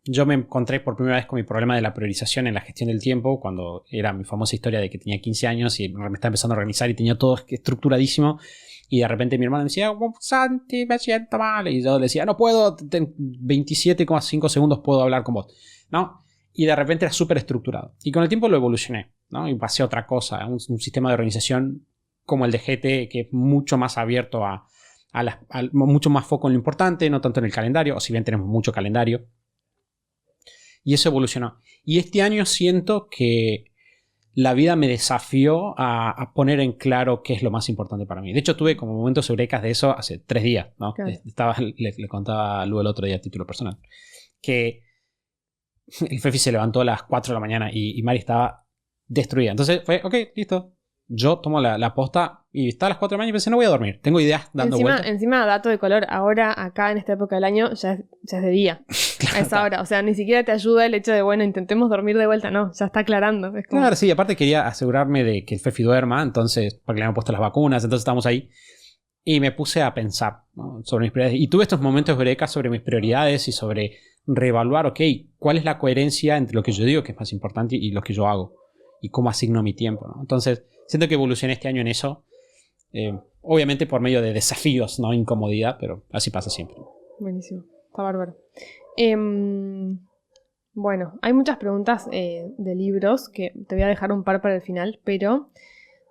yo me encontré por primera vez con mi problema de la priorización en la gestión del tiempo, cuando era mi famosa historia de que tenía 15 años y me estaba empezando a organizar y tenía todo estructuradísimo. Y de repente mi hermana me decía, oh, Santi, me siento mal. Y yo le decía, no puedo, en 27,5 segundos puedo hablar con vos, ¿no? Y de repente era súper estructurado. Y con el tiempo lo evolucioné, ¿no? Y pasé a otra cosa, un sistema de organización como el de GT, que es mucho más abierto a mucho más foco en lo importante, no tanto en el calendario, o si bien tenemos mucho calendario. Y eso evolucionó. Y este año siento que la vida me desafió a poner en claro qué es lo más importante para mí. De hecho, tuve como momentos eurecas de eso hace 3 días, ¿no? Claro. Le contaba a Lu el otro día a título personal. Que el Fefi se levantó a las 4 de la mañana y Mari estaba destruida. Entonces fue, ok, listo. Yo tomo la posta y estaba a las 4 de la mañana y pensé, no voy a dormir. Tengo ideas dando vueltas. Encima, dato de color, ahora acá en esta época del año ya es de día. Claro, a esa hora. O sea, ni siquiera te ayuda el hecho de, bueno, intentemos dormir de vuelta. No, ya está aclarando. Es como... Claro, sí. Aparte quería asegurarme de que el Fefi duerma. Entonces, porque le habían puesto las vacunas. Entonces estábamos ahí. Y me puse a pensar, ¿no?, sobre mis prioridades. Y tuve estos momentos eureka sobre mis prioridades y sobre reevaluar, ok, cuál es la coherencia entre lo que yo digo que es más importante y lo que yo hago. Y cómo asigno mi tiempo, ¿no? Entonces, siento que evolucioné este año en eso. Obviamente por medio de desafíos, no incomodidad, pero así pasa siempre. Buenísimo, está bárbaro. Bueno, hay muchas preguntas de libros que te voy a dejar un par para el final, pero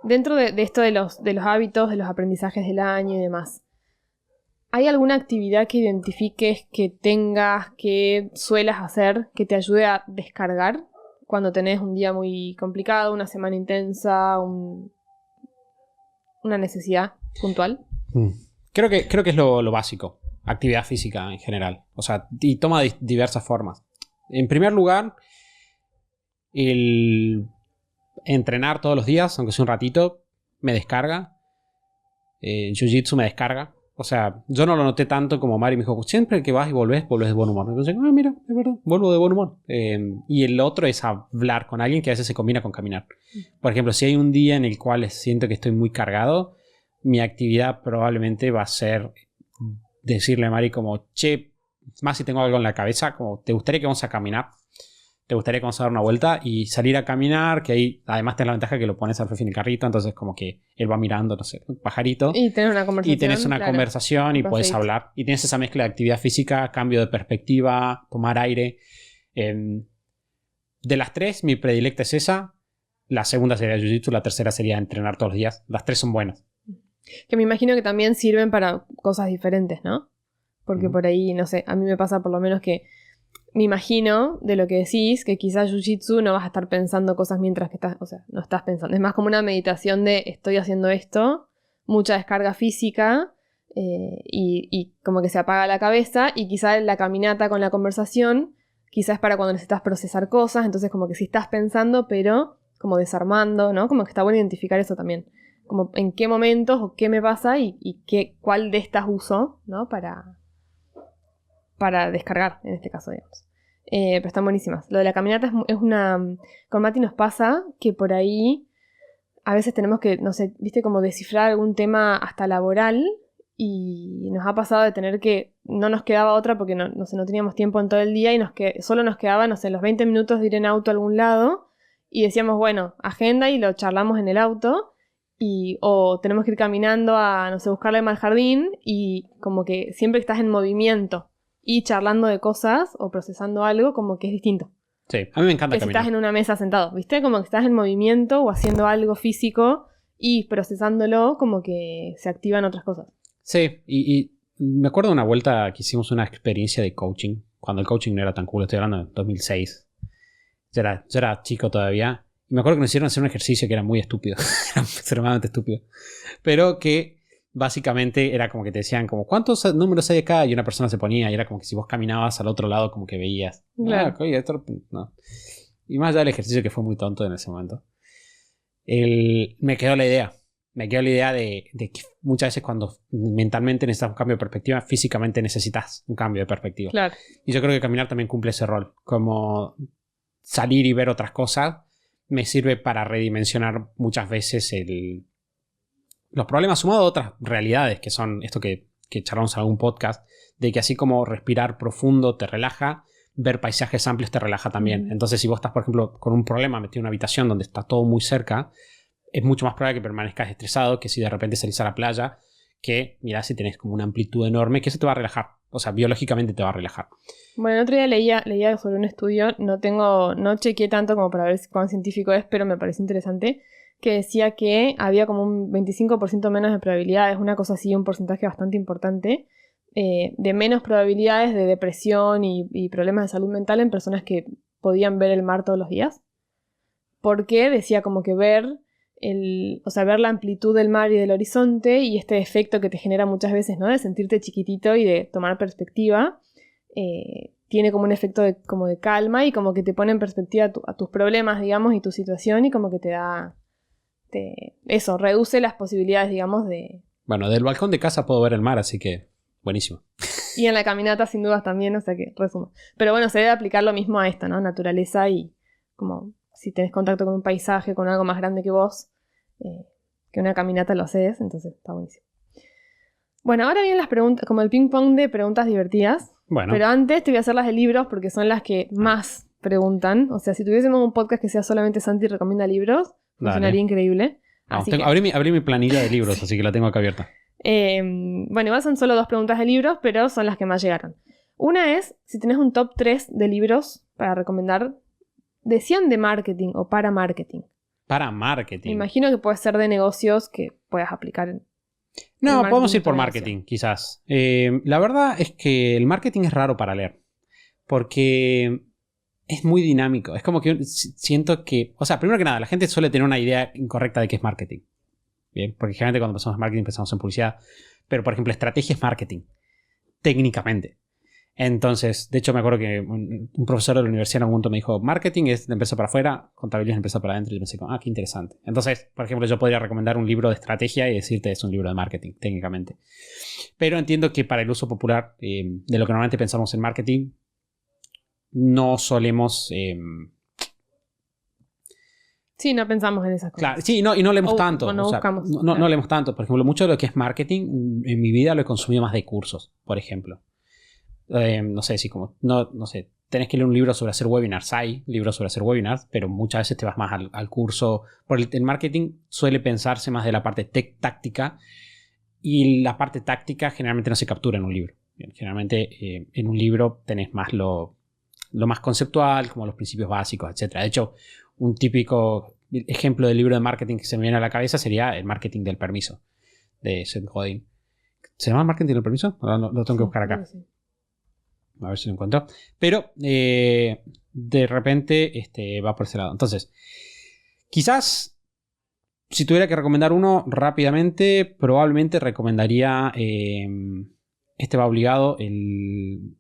dentro de esto de los hábitos, de los aprendizajes del año y demás, ¿hay alguna actividad que identifiques, que tengas, que suelas hacer, que te ayude a descargar cuando tenés un día muy complicado, una semana intensa, una necesidad puntual? Creo que es lo básico. Actividad física en general. O sea, y toma diversas formas. En primer lugar, el entrenar todos los días, aunque sea un ratito, me descarga. Jiu-Jitsu me descarga. O sea, yo no lo noté tanto como Mari me dijo, siempre que vas y volvés de buen humor. Entonces, mira, es verdad, vuelvo de buen humor. Y el otro es hablar con alguien que a veces se combina con caminar. Por ejemplo, si hay un día en el cual siento que estoy muy cargado, mi actividad probablemente va a ser decirle a Mari como, che, más si tengo algo en la cabeza, como, ¿te gustaría que vamos a caminar? ¿Te gustaría que vamos a dar una vuelta? Y salir a caminar, que ahí además tenés la ventaja que lo pones al Fefi en el carrito, entonces como que él va mirando, no sé, un pajarito. Y tenés una conversación. Y tenés una conversación y podés hablar. Y tienes esa mezcla de actividad física, cambio de perspectiva, tomar aire. De las 3, mi predilecta es esa. La segunda sería Jiu-Jitsu, la tercera sería entrenar todos los días. Las 3 son buenas. Que me imagino que también sirven para cosas diferentes, ¿no? Porque por ahí, no sé, a mí me pasa por lo menos que me imagino de lo que decís, que quizás Jiu-Jitsu no vas a estar pensando cosas mientras que estás, o sea, no estás pensando. Es más como una meditación de estoy haciendo esto, mucha descarga física y como que se apaga la cabeza, y quizás la caminata con la conversación, quizás es para cuando necesitas procesar cosas, entonces como que sí estás pensando, pero como desarmando, ¿no? Como que está bueno identificar eso también. Como en qué momentos o qué me pasa y cuál de estas uso, ¿no? Para descargar, en este caso, digamos. Pero están buenísimas. Lo de la caminata es una... Con Mati nos pasa que por ahí a veces tenemos que, no sé, viste, como descifrar algún tema hasta laboral, y nos ha pasado de tener que... No nos quedaba otra porque no teníamos tiempo en todo el día y solo nos quedaba, no sé, los 20 minutos de ir en auto a algún lado, y decíamos, bueno, agenda, y lo charlamos en el auto. O tenemos que ir caminando a, no sé, buscarle al jardín, y como que siempre que estás en movimiento y charlando de cosas o procesando algo, como que es distinto. Sí, a mí me encanta que caminar. Si estás en una mesa sentado, ¿viste? Como que estás en movimiento o haciendo algo físico y procesándolo, como que se activan otras cosas. Sí, y me acuerdo de una vuelta que hicimos una experiencia de coaching, cuando el coaching no era tan cool, estoy hablando de 2006. Yo era chico todavía. Y me acuerdo que nos hicieron hacer un ejercicio que era muy estúpido. Era extremadamente estúpido. Pero que básicamente era como que te decían como, ¿cuántos números hay acá? Y una persona se ponía y era como que si vos caminabas al otro lado como que veías. Claro. Oye, esto no. Y más allá del ejercicio, que fue muy tonto en ese momento, me quedó la idea. Me quedó la idea de que muchas veces cuando mentalmente necesitas un cambio de perspectiva, físicamente necesitas un cambio de perspectiva. Claro. Y yo creo que caminar también cumple ese rol. Como salir y ver otras cosas me sirve para redimensionar muchas veces los problemas sumados a otras realidades, que son esto que charlamos en algún podcast, de que así como respirar profundo te relaja, ver paisajes amplios te relaja también. Entonces, si vos estás, por ejemplo, con un problema metido en una habitación donde está todo muy cerca, es mucho más probable que permanezcas estresado que si de repente salís a la playa, que mirá, si tenés como una amplitud enorme, que eso te va a relajar. O sea, biológicamente te va a relajar. Bueno, el otro día leía sobre un estudio, no chequeé tanto como para ver cuán científico es, pero me pareció interesante, que decía que había como un 25% menos de probabilidades, una cosa así, un porcentaje bastante importante, de menos probabilidades de depresión y problemas de salud mental en personas que podían ver el mar todos los días. Porque decía como que ver la amplitud del mar y del horizonte y este efecto que te genera muchas veces, ¿no? De sentirte chiquitito y de tomar perspectiva, tiene como un efecto como de calma y como que te pone en perspectiva a tus problemas, digamos, y tu situación y como que te da... eso, reduce las posibilidades, digamos, de... Bueno, del balcón de casa puedo ver el mar, así que buenísimo. Y en la caminata sin dudas también, o sea que resumo. Pero bueno, se debe aplicar lo mismo a esto, ¿no? Naturaleza y como si tenés contacto con un paisaje, con algo más grande que vos, que una caminata lo haces, entonces está buenísimo. Bueno, ahora vienen las preguntas, como el ping pong de preguntas divertidas. Bueno. Pero antes te voy a hacer las de libros porque son las que más preguntan. O sea, si tuviésemos un podcast que sea solamente Santi recomienda libros, funcionaría increíble. No, abrí mi planilla de libros, así que la tengo acá abierta. Bueno, igual son solo 2 preguntas de libros, pero son las que más llegaron. Una es, si tenés un top 3 de libros para recomendar, decían de marketing o para marketing. Para marketing. Me imagino que puede ser de negocios que puedas aplicar en... No, podemos ir por marketing, quizás. La verdad es que el marketing es raro para leer. Porque es muy dinámico. Es como que siento que... O sea, primero que nada, la gente suele tener una idea incorrecta de qué es marketing. Bien, porque generalmente cuando pensamos en marketing pensamos en publicidad. Pero, por ejemplo, estrategia es marketing. Técnicamente. Entonces, de hecho me acuerdo que un profesor de la universidad en algún momento me dijo, marketing es de empresa para afuera, contabilidad es de empresa para adentro. Y yo pensé, qué interesante. Entonces, por ejemplo, yo podría recomendar un libro de estrategia y decirte es un libro de marketing, técnicamente. Pero entiendo que para el uso popular de lo que normalmente pensamos en marketing, no solemos... Sí, no pensamos en esas cosas. Claro, sí, no, y no leemos tanto. No buscamos. No leemos tanto. Por ejemplo, mucho de lo que es marketing en mi vida lo he consumido más de cursos, por ejemplo. No sé, si como, no sé, tenés que leer un libro sobre hacer webinars. Hay libros sobre hacer webinars, pero muchas veces te vas más al curso. Porque el marketing suele pensarse más de la parte táctica y la parte táctica generalmente no se captura en un libro. Generalmente en un libro tenés más lo más conceptual, como los principios básicos, etc. De hecho, un típico ejemplo de libro de marketing que se me viene a la cabeza sería El marketing del permiso, de Seth Godin. ¿Se llama marketing del permiso? Lo tengo que buscar acá. Sí. A ver si lo encuentro. Pero de repente va por ese lado. Entonces, quizás si tuviera que recomendar uno rápidamente, probablemente recomendaría este va obligado, el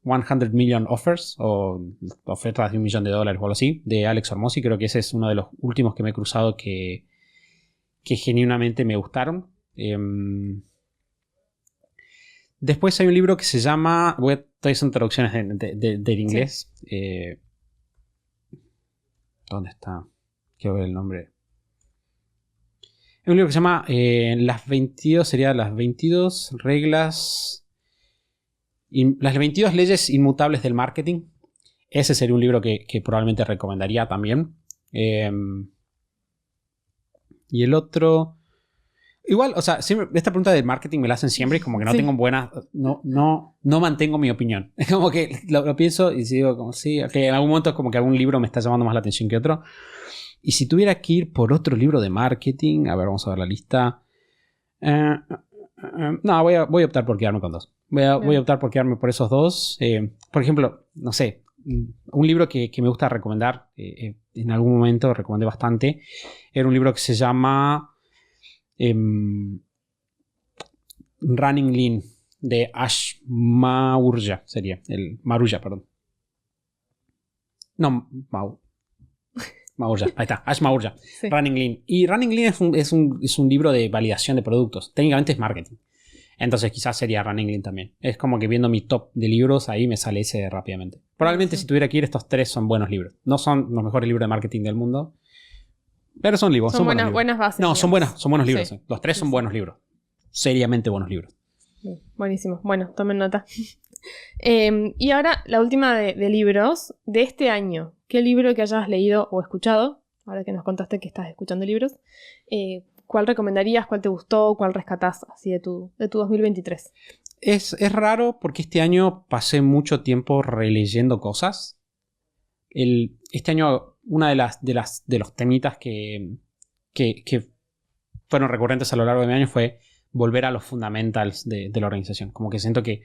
100 Million Offers o ofertas de $1 millón o algo así, de Alex Hormozi. Creo que ese es uno de los últimos que me he cruzado que genuinamente me gustaron. Después hay un libro que se llama... Todas son traducciones del inglés. Sí. ¿Dónde está? Quiero ver el nombre. Hay un libro que se llama las 22 reglas... las 22 leyes inmutables del marketing. Ese sería un libro que probablemente recomendaría también. Y el otro... Igual, o sea, siempre, esta pregunta del marketing me la hacen siempre y como que no tengo buenas... No mantengo mi opinión. Es como que lo pienso y digo como sí, okay, en algún momento es como que algún libro me está llamando más la atención que otro. Y si tuviera que ir por otro libro de marketing... A ver, vamos a ver la lista. No, voy a optar por quedarme con 2. Voy a optar por quedarme por esos 2. Por ejemplo, no sé, un libro que me gusta recomendar, en algún momento recomendé bastante, era un libro que se llama Running Lean, de Ash Maurya, sería, Maurya, perdón. No, Maurya, ahí está, Ash Maurya, sí. Running Lean. Y Running Lean es un libro de validación de productos. Técnicamente es marketing. Entonces quizás sería Running Lean también. Es como que viendo mi top de libros, ahí me sale ese rápidamente. Probablemente si tuviera que ir, estos 3 son buenos libros. No son los mejores libros de marketing del mundo, pero son libros. Son buenas bases. No, son buenos libros. Sí. Los 3 son buenos libros. Seriamente buenos libros. Buenísimo. Bueno, tomen nota. Y ahora la última de libros de este año. ¿Qué libro que hayas leído o escuchado? Ahora que nos contaste que estás escuchando libros. ¿Cuál recomendarías? ¿Cuál te gustó? ¿Cuál rescatás así de tu 2023? Es raro porque este año pasé mucho tiempo releyendo cosas. Este año una de los temitas que fueron recurrentes a lo largo de mi año fue volver a los fundamentals de la organización. Como que siento que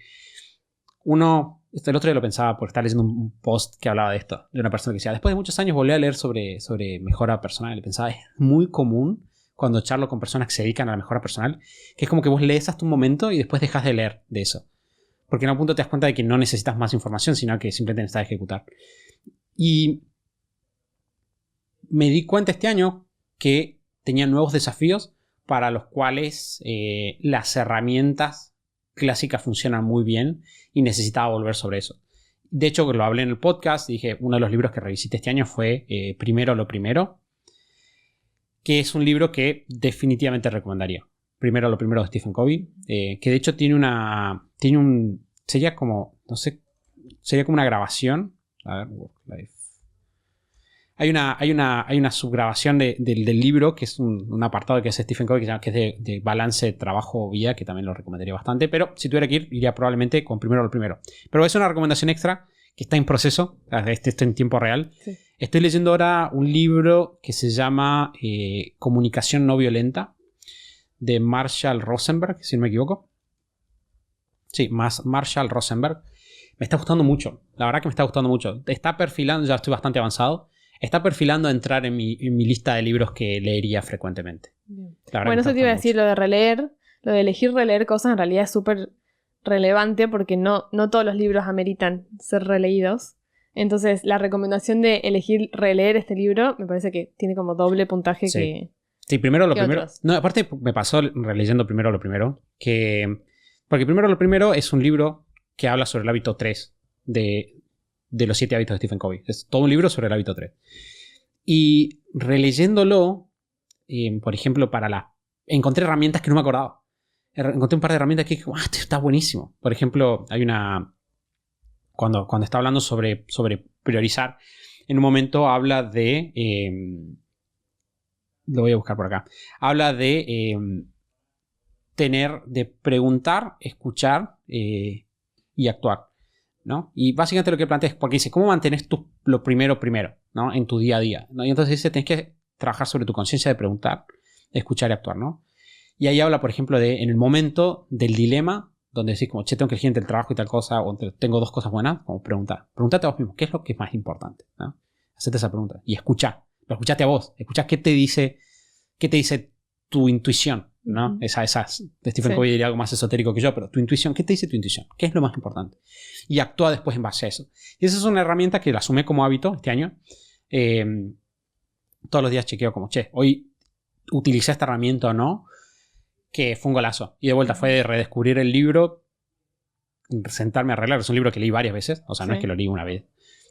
uno el otro día lo pensaba porque estaba leyendo un post que hablaba de esto, de una persona que decía, después de muchos años volví a leer sobre mejora personal. Y pensaba, es muy común cuando charlo con personas que se dedican a la mejora personal, que es como que vos lees hasta un momento y después dejas de leer de eso. Porque en un punto te das cuenta de que no necesitas más información, sino que simplemente necesitas ejecutar. Y me di cuenta este año que tenía nuevos desafíos para los cuales las herramientas clásicas funcionan muy bien y necesitaba volver sobre eso. De hecho, lo hablé en el podcast y dije, uno de los libros que revisité este año fue Primero lo Primero, que es un libro que definitivamente recomendaría. Primero lo Primero de Stephen Covey, que de hecho sería como una grabación. A ver, Work Life. Hay una subgrabación del libro, que es un apartado que es Stephen Covey, que es de balance trabajo-vida, que también lo recomendaría bastante. Pero si tuviera que ir, iría probablemente con Primero lo Primero. Pero es una recomendación extra que está en proceso, está en tiempo real. Sí. Estoy leyendo ahora un libro que se llama Comunicación no violenta, de Marshall Rosenberg, si no me equivoco. Sí, Marshall Rosenberg. Me está gustando mucho. La verdad que me está gustando mucho. Está perfilando, ya estoy bastante avanzado. Está perfilando a entrar en mi lista de libros que leería frecuentemente. Bueno, eso te iba a decir, lo de releer, lo de elegir releer cosas en realidad es súper relevante porque no todos los libros ameritan ser releídos. Entonces, la recomendación de elegir releer este libro me parece que tiene como doble puntaje sí. que... Sí, Primero lo Primero. Otros. No, aparte me pasó releyendo Primero lo Primero, porque Primero lo Primero es un libro que habla sobre el hábito 3 de los 7 hábitos de Stephen Covey. Es todo un libro sobre el hábito 3. Y releyéndolo, por ejemplo, encontré herramientas que no me acordaba. Encontré un par de herramientas que dije, esto está buenísimo. Por ejemplo, hay una... Cuando está hablando sobre priorizar, en un momento habla de... lo voy a buscar por acá. Habla de de preguntar, escuchar y actuar, ¿no? Y básicamente lo que plantea es, porque dice, ¿cómo mantenés lo primero, ¿no? En tu día a día, ¿no? Y entonces dice, tenés que trabajar sobre tu conciencia de preguntar, escuchar y actuar, ¿no? Y ahí habla, por ejemplo, en el momento del dilema, donde decís como, tengo que elegir entre el trabajo y tal cosa, o tengo dos cosas buenas, como preguntar. Pregúntate a vos mismo, ¿qué es lo que es más importante? ¿No? Hacete esa pregunta. Y escuchá. Lo escuchaste a vos. Escuchá qué te dice tu intuición, ¿no? Uh-huh. Stephen Covey diría algo más esotérico que yo, pero tu intuición, ¿qué te dice tu intuición? ¿Qué es lo más importante? Y actúa después en base a eso. Y esa es una herramienta que la sumé como hábito este año. Todos los días chequeo como, hoy utilicé esta herramienta o no, que fue un golazo. Y de vuelta fue de redescubrir el libro, sentarme a arreglar. Es un libro que leí varias veces, o sea, no es que lo leí una vez.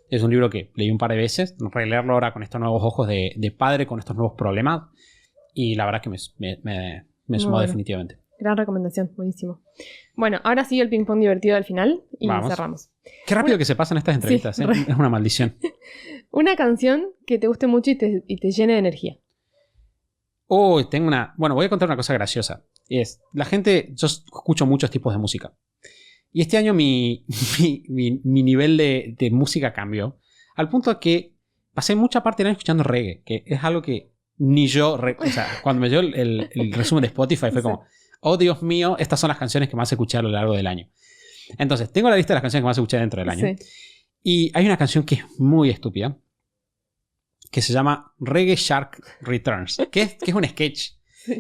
Es un libro que leí un par de veces, releerlo ahora con estos nuevos ojos de padre, con estos nuevos problemas. Y la verdad que me sumó definitivamente. Gran recomendación, buenísimo. Bueno, ahora sigue el ping-pong divertido al final y cerramos. Qué rápido que se pasan estas entrevistas, sí, es una maldición. Una canción que te guste mucho y te llene de energía. Tengo una... Bueno, voy a contar una cosa graciosa. La gente... Yo escucho muchos tipos de música. Y este año mi nivel de música cambió. Al punto de que pasé mucha parte del año escuchando reggae. Que es algo que ni yo... O sea, cuando me dio el resumen de Spotify fue como... Oh, Dios mío, estas son las canciones que más escuché a lo largo del año. Entonces, tengo la lista de las canciones que más escuché dentro del año. Sí. Y hay una canción que es muy estúpida. Que se llama Reggae Shark Returns. Que es un sketch.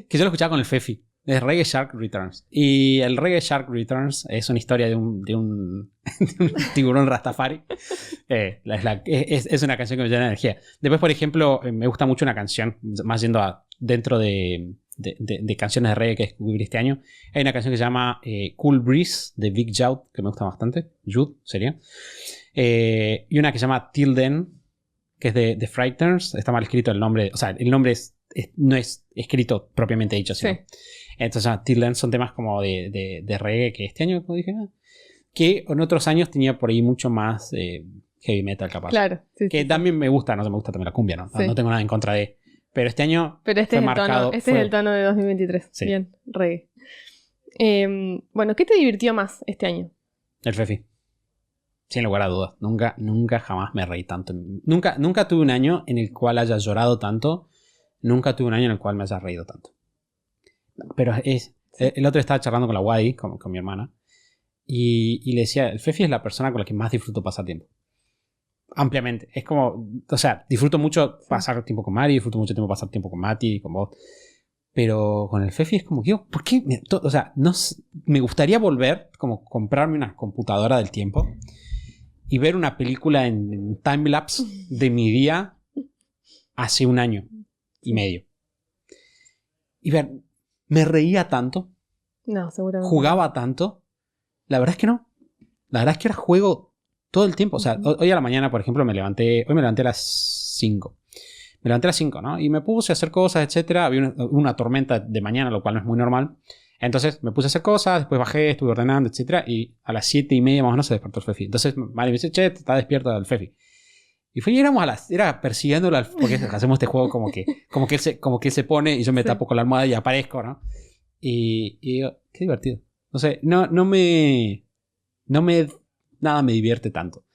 Que yo lo escuchaba con el Fefi. Es Reggae Shark Returns. Y el Reggae Shark Returns es una historia de un tiburón Rastafari. Es una canción que me llena de energía. Después, por ejemplo, me gusta mucho una canción, más yendo dentro de canciones de reggae que descubrí este año. Hay una canción que se llama Cool Breeze de Big Jude, que me gusta bastante. Jude sería. Y una que se llama Till Then, que es de The Frighteners. Está mal escrito el nombre. O sea, el nombre no es escrito propiamente dicho. Sí. Entonces, Till Then son temas como de reggae que este año, como dije, que en otros años tenía por ahí mucho más heavy metal capaz. Claro. Sí, que también me gusta, no me gusta también la cumbia, ¿no? Sí. No tengo nada en contra de... Pero este año fue marcado. Es el tono de 2023. Sí. Bien, reggae. Bueno, ¿qué te divirtió más este año? El Fefi. Sin lugar a dudas. Nunca jamás me reí tanto. Nunca tuve un año en el cual haya llorado tanto. Nunca tuve un año en el cual me haya reído tanto. Pero el otro estaba charlando con la Wadi, con mi hermana. y le decía, el Fefi es la persona con la que más disfruto pasar tiempo. Ampliamente. Es como, o sea, disfruto mucho pasar tiempo con Mari, disfruto mucho tiempo pasar tiempo con Mati, con vos. Pero con el Fefi es como que yo, ¿por qué? O sea, no, me gustaría volver, como comprarme una computadora del tiempo y ver una película en timelapse de mi día hace un año y medio. Y ver, me reía tanto. No, seguramente. Jugaba tanto. La verdad es que no. La verdad es que ahora juego todo el tiempo. O sea, hoy a la mañana, por ejemplo, hoy me levanté a las 5. Me levanté a las 5, ¿no? Y me puse a hacer cosas, etcétera. Había una tormenta de mañana, lo cual no es muy normal. Entonces me puse a hacer cosas, después bajé, estuve ordenando, etcétera. Y a las 7:30 más o menos se despertó el Fefi. Entonces Mari me dice, che, está despierto el Fefi. Y fue, y era persiguiéndolo, porque hacemos este juego como que él se pone y yo me tapo con la almohada y aparezco, ¿no? Y digo, qué divertido. No sé, nada me divierte tanto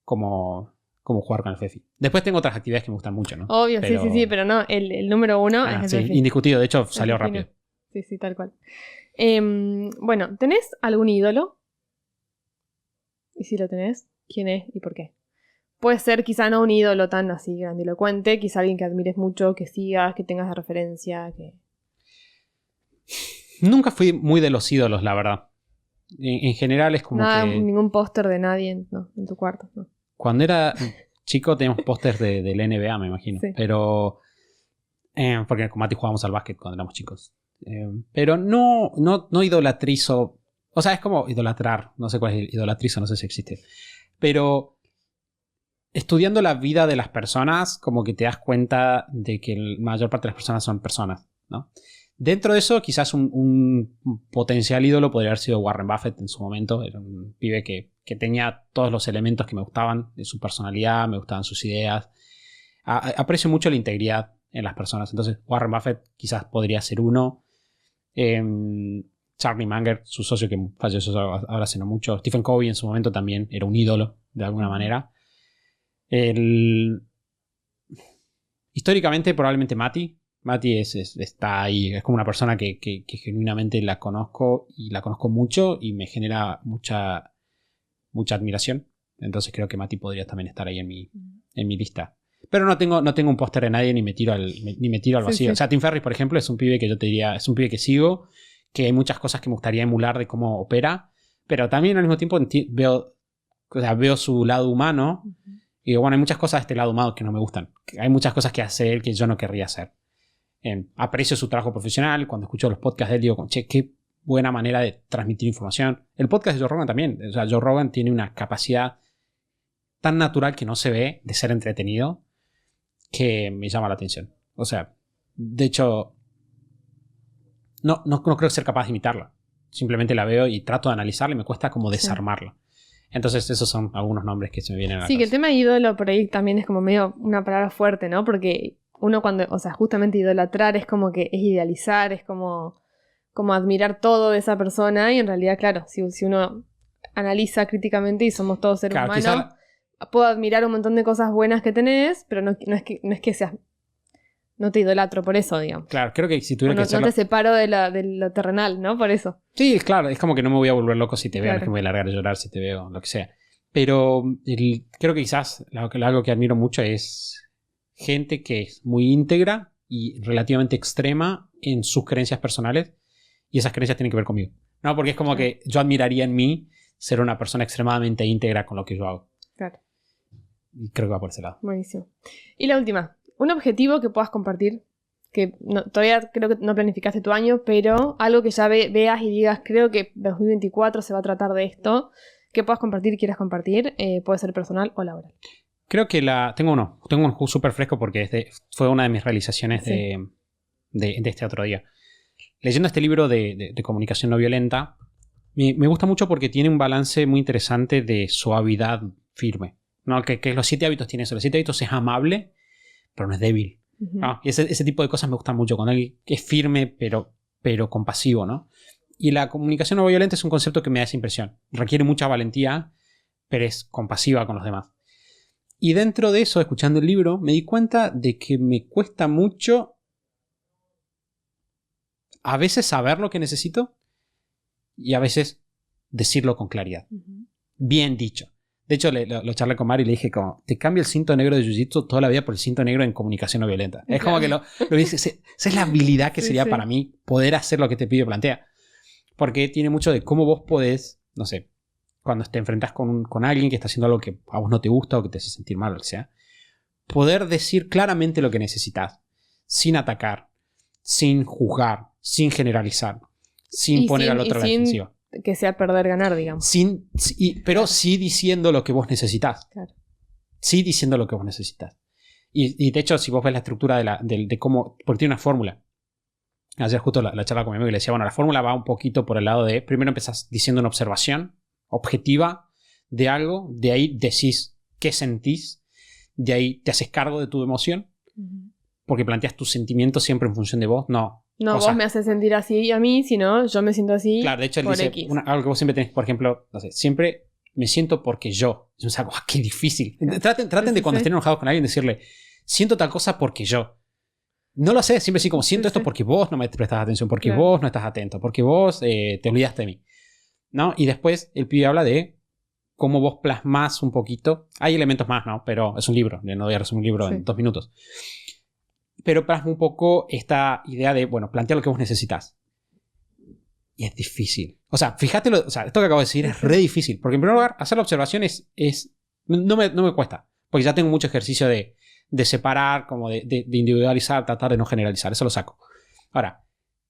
como jugar con el Fefi. Después tengo otras actividades que me gustan mucho, ¿no? Obvio, sí, pero no, el número uno es el Fefi. Indiscutido, de hecho salió rápido. Sí, tal cual. Bueno, ¿tenés algún ídolo? Y si lo tenés, ¿quién es y por qué? Puede ser quizá no un ídolo tan así grandilocuente, quizá alguien que admires mucho, que sigas, que tengas de referencia, que... Nunca fui muy de los ídolos, la verdad. En general es como nada, que... ningún póster de nadie en tu cuarto, ¿no? Cuando era chico teníamos pósters del NBA, me imagino. Sí. Pero... porque con Mati jugábamos al básquet cuando éramos chicos. Pero no idolatrizo... O sea, es como idolatrar. No sé cuál es el idolatrizo, no sé si existe. Pero... Estudiando la vida de las personas, como que te das cuenta de que la mayor parte de las personas son personas, ¿no? Dentro de eso, quizás un potencial ídolo podría haber sido Warren Buffett en su momento. Era un pibe que tenía todos los elementos que me gustaban de su personalidad, me gustaban sus ideas. Aprecio mucho la integridad en las personas. Entonces, Warren Buffett quizás podría ser uno. Charlie Munger, su socio que falleció ahora hace no mucho. Stephen Covey en su momento también era un ídolo, de alguna manera. Históricamente probablemente Mati está ahí, es como una persona que genuinamente la conozco y la conozco mucho y me genera mucha admiración. Entonces creo que Mati podría también estar ahí en mi lista, pero no tengo un póster de nadie ni me tiro al vacío. Sí. O sea, Tim Ferriss, por ejemplo, es un pibe que yo te diría, es un pibe que sigo, que hay muchas cosas que me gustaría emular de cómo opera, pero también al mismo tiempo veo su lado humano. Y digo, bueno, hay muchas cosas de este lado humano que no me gustan. Hay muchas cosas que hace él que yo no querría hacer. Aprecio su trabajo profesional. Cuando escucho los podcasts de él, digo, che, qué buena manera de transmitir información. El podcast de Joe Rogan también. O sea, Joe Rogan tiene una capacidad tan natural que no se ve de ser entretenido que me llama la atención. O sea, de hecho, no creo ser capaz de imitarla. Simplemente la veo y trato de analizarla y me cuesta como desarmarla. Entonces esos son algunos nombres que se me vienen a la cabeza. Que el tema de ídolo por ahí también es como medio una palabra fuerte, ¿no? Porque uno cuando, o sea, justamente idolatrar es como que es idealizar, es como admirar todo de esa persona y en realidad, claro, si uno analiza críticamente y somos todos seres humanos, puedo admirar un montón de cosas buenas que tenés, pero no es que seas... No te idolatro por eso, digamos. Claro, creo que si tuviera que hacerlo... No te separo de lo terrenal, ¿no? Por eso. Sí, claro, es como que no me voy a volver loco si te veo, no es que me voy a largar a llorar si te veo, lo que sea. Pero creo que quizás algo que admiro mucho es gente que es muy íntegra y relativamente extrema en sus creencias personales y esas creencias tienen que ver conmigo. ¿No? Porque es como que yo admiraría en mí ser una persona extremadamente íntegra con lo que yo hago. Claro. Y creo que va por ese lado. Buenísimo. Y la última. Un objetivo que puedas compartir, que todavía creo que no planificaste tu año, pero algo que ya veas y digas, creo que 2024 se va a tratar de esto, que puedas compartir y quieras compartir, puede ser personal o laboral. Creo que tengo un súper fresco porque fue una de mis realizaciones de este otro día. Leyendo este libro de comunicación no violenta, me gusta mucho porque tiene un balance muy interesante de suavidad firme, ¿no? Que los 7 hábitos tienen eso. Los 7 hábitos es amable, pero no es débil. Uh-huh. ¿No? Y ese tipo de cosas me gustan mucho. Cuando alguien es firme, pero compasivo, ¿no? Y la comunicación no violenta es un concepto que me da esa impresión. Requiere mucha valentía, pero es compasiva con los demás. Y dentro de eso, escuchando el libro, me di cuenta de que me cuesta mucho a veces saber lo que necesito y a veces decirlo con claridad. Bien dicho. De hecho, lo charlé con Mari y le dije como, te cambio el cinto negro de Jiu-Jitsu toda la vida por el cinto negro en comunicación no violenta. Es como que lo dice, esa es la habilidad que sería para mí poder hacer lo que este pibe plantea. Porque tiene mucho de cómo vos podés, no sé, cuando te enfrentás con alguien que está haciendo algo que a vos no te gusta o que te hace sentir mal, o sea, poder decir claramente lo que necesitas, sin atacar, sin juzgar, sin generalizar, sin poner al otro a la defensiva. Que sea perder ganar, digamos. Pero sí diciendo lo que vos necesitas. Claro. Sí diciendo lo que vos necesitas. Y de hecho, si vos ves la estructura de cómo... Porque tiene una fórmula. Ayer justo la charla con mi amigo y le decía, bueno, la fórmula va un poquito por el lado de... Primero empezás diciendo una observación objetiva de algo. De ahí decís qué sentís. De ahí te haces cargo de tu emoción. Porque planteas tus sentimientos siempre en función de vos. No, vos me haces sentir así a mí, sino yo me siento así. Claro, de hecho él dice algo que vos siempre tenés, por ejemplo, no sé, siempre me siento porque yo. O sea, qué difícil. Traten de cuando estén enojados con alguien decirle, siento tal cosa porque yo. No lo sé, siempre sí como siento esto porque vos no me prestas atención, porque vos no estás atento, porque vos te olvidaste de mí. ¿No? Y después el pibe habla de cómo vos plasmás un poquito. Hay elementos más, ¿no? Pero es un libro, no voy a resumir un libro en 2 minutos. Pero plasma un poco esta idea de, bueno, plantear lo que vos necesitas. Y es difícil. O sea, fíjate, esto que acabo de decir es re difícil. Porque en primer lugar, hacer la observación no me cuesta. Porque ya tengo mucho ejercicio de separar, como de individualizar, tratar de no generalizar. Eso lo saco. Ahora,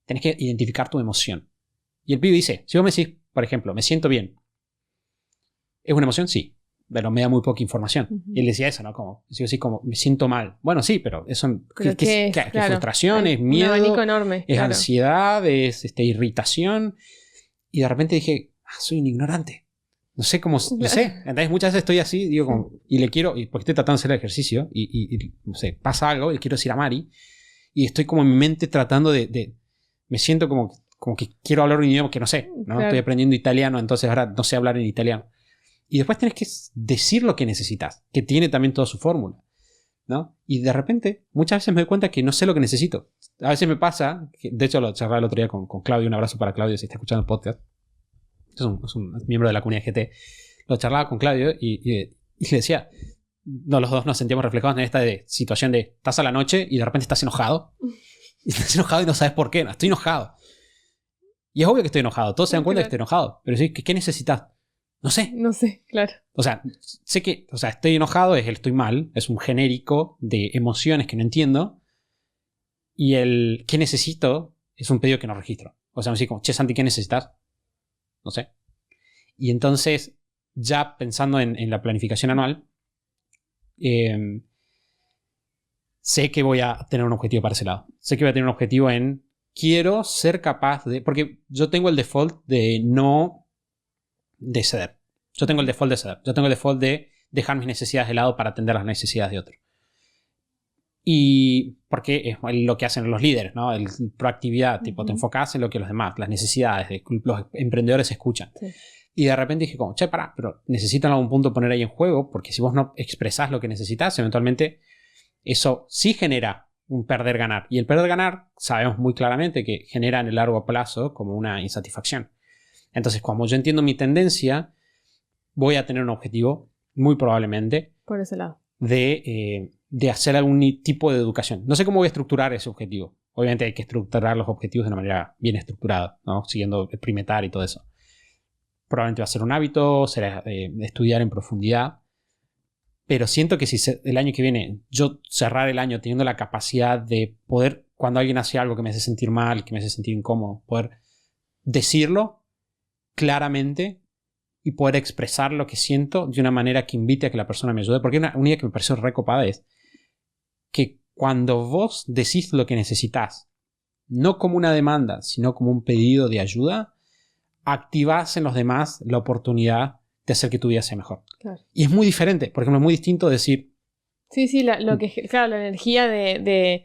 tenés que identificar tu emoción. Y el pibe dice, si vos me decís, por ejemplo, me siento bien. ¿Es una emoción? Sí. Pero me da muy poca información. Y él decía eso, ¿no? Como, como me siento mal. Bueno, sí, pero eso ¿qué frustración, es miedo, un abanico enorme, es ansiedad, es irritación. Y de repente dije, soy un ignorante. No sé cómo, no sé. Entonces muchas veces estoy así, digo, como, y le quiero, porque estoy tratando de hacer el ejercicio, y no sé, pasa algo, y le quiero decir a Mari, y estoy como en mi mente tratando me siento como que quiero hablar un idioma que no sé, ¿no? Estoy aprendiendo italiano, entonces ahora no sé hablar en italiano. Y después tenés que decir lo que necesitas, que tiene también toda su fórmula, ¿no? Y de repente, muchas veces me doy cuenta que no sé lo que necesito. A veces me pasa, de hecho lo charlaba el otro día con Claudio, un abrazo para Claudio si está escuchando el podcast. Es un miembro de la comunidad GT. Lo charlaba con Claudio y le decía, los dos nos sentíamos reflejados en esta situación de estás a la noche y de repente estás enojado. Y estás enojado y no sabes por qué. No, estoy enojado. Y es obvio que estoy enojado. Todos se dan cuenta que estoy enojado. Pero sí, ¿qué necesitas? No sé, claro. O sea, sé que, estoy enojado, estoy mal, es un genérico de emociones que no entiendo. Y el ¿qué necesito? Es un pedido que no registro. O sea, así como, che, Santi, ¿qué necesitas? No sé. Y entonces, ya pensando en la planificación anual, sé que voy a tener un objetivo para ese lado. Sé que voy a tener un objetivo quiero ser capaz de, porque yo tengo el default de ceder. Yo tengo el default de ceder. Yo tengo el default de dejar mis necesidades de lado para atender las necesidades de otro. Y porque es lo que hacen los líderes, ¿no? Proactividad, tipo, te enfocas en lo que los demás, las necesidades de los emprendedores escuchan. Sí. Y de repente dije como, che, pará, pero necesitan algún punto poner ahí en juego, porque si vos no expresás lo que necesitas, eventualmente eso sí genera un perder-ganar. Y el perder-ganar sabemos muy claramente que genera en el largo plazo como una insatisfacción. Entonces, como yo entiendo mi tendencia, voy a tener un objetivo, muy probablemente, por ese lado, de hacer algún tipo de educación. No sé cómo voy a estructurar ese objetivo. Obviamente hay que estructurar los objetivos de una manera bien estructurada, ¿no? Siguiendo el primetar y todo eso. Probablemente va a ser un hábito, será estudiar en profundidad. Pero siento que si el año que viene yo cerrar el año teniendo la capacidad de poder, cuando alguien hace algo que me hace sentir mal, que me hace sentir incómodo, poder decirlo claramente y poder expresar lo que siento de una manera que invite a que la persona me ayude. Porque una idea que me pareció recopada es que cuando vos decís lo que necesitas, no como una demanda, sino como un pedido de ayuda, activás en los demás la oportunidad de hacer que tu vida sea mejor. Claro. Y es muy diferente. Por ejemplo, es muy distinto decir... Sí, la energía de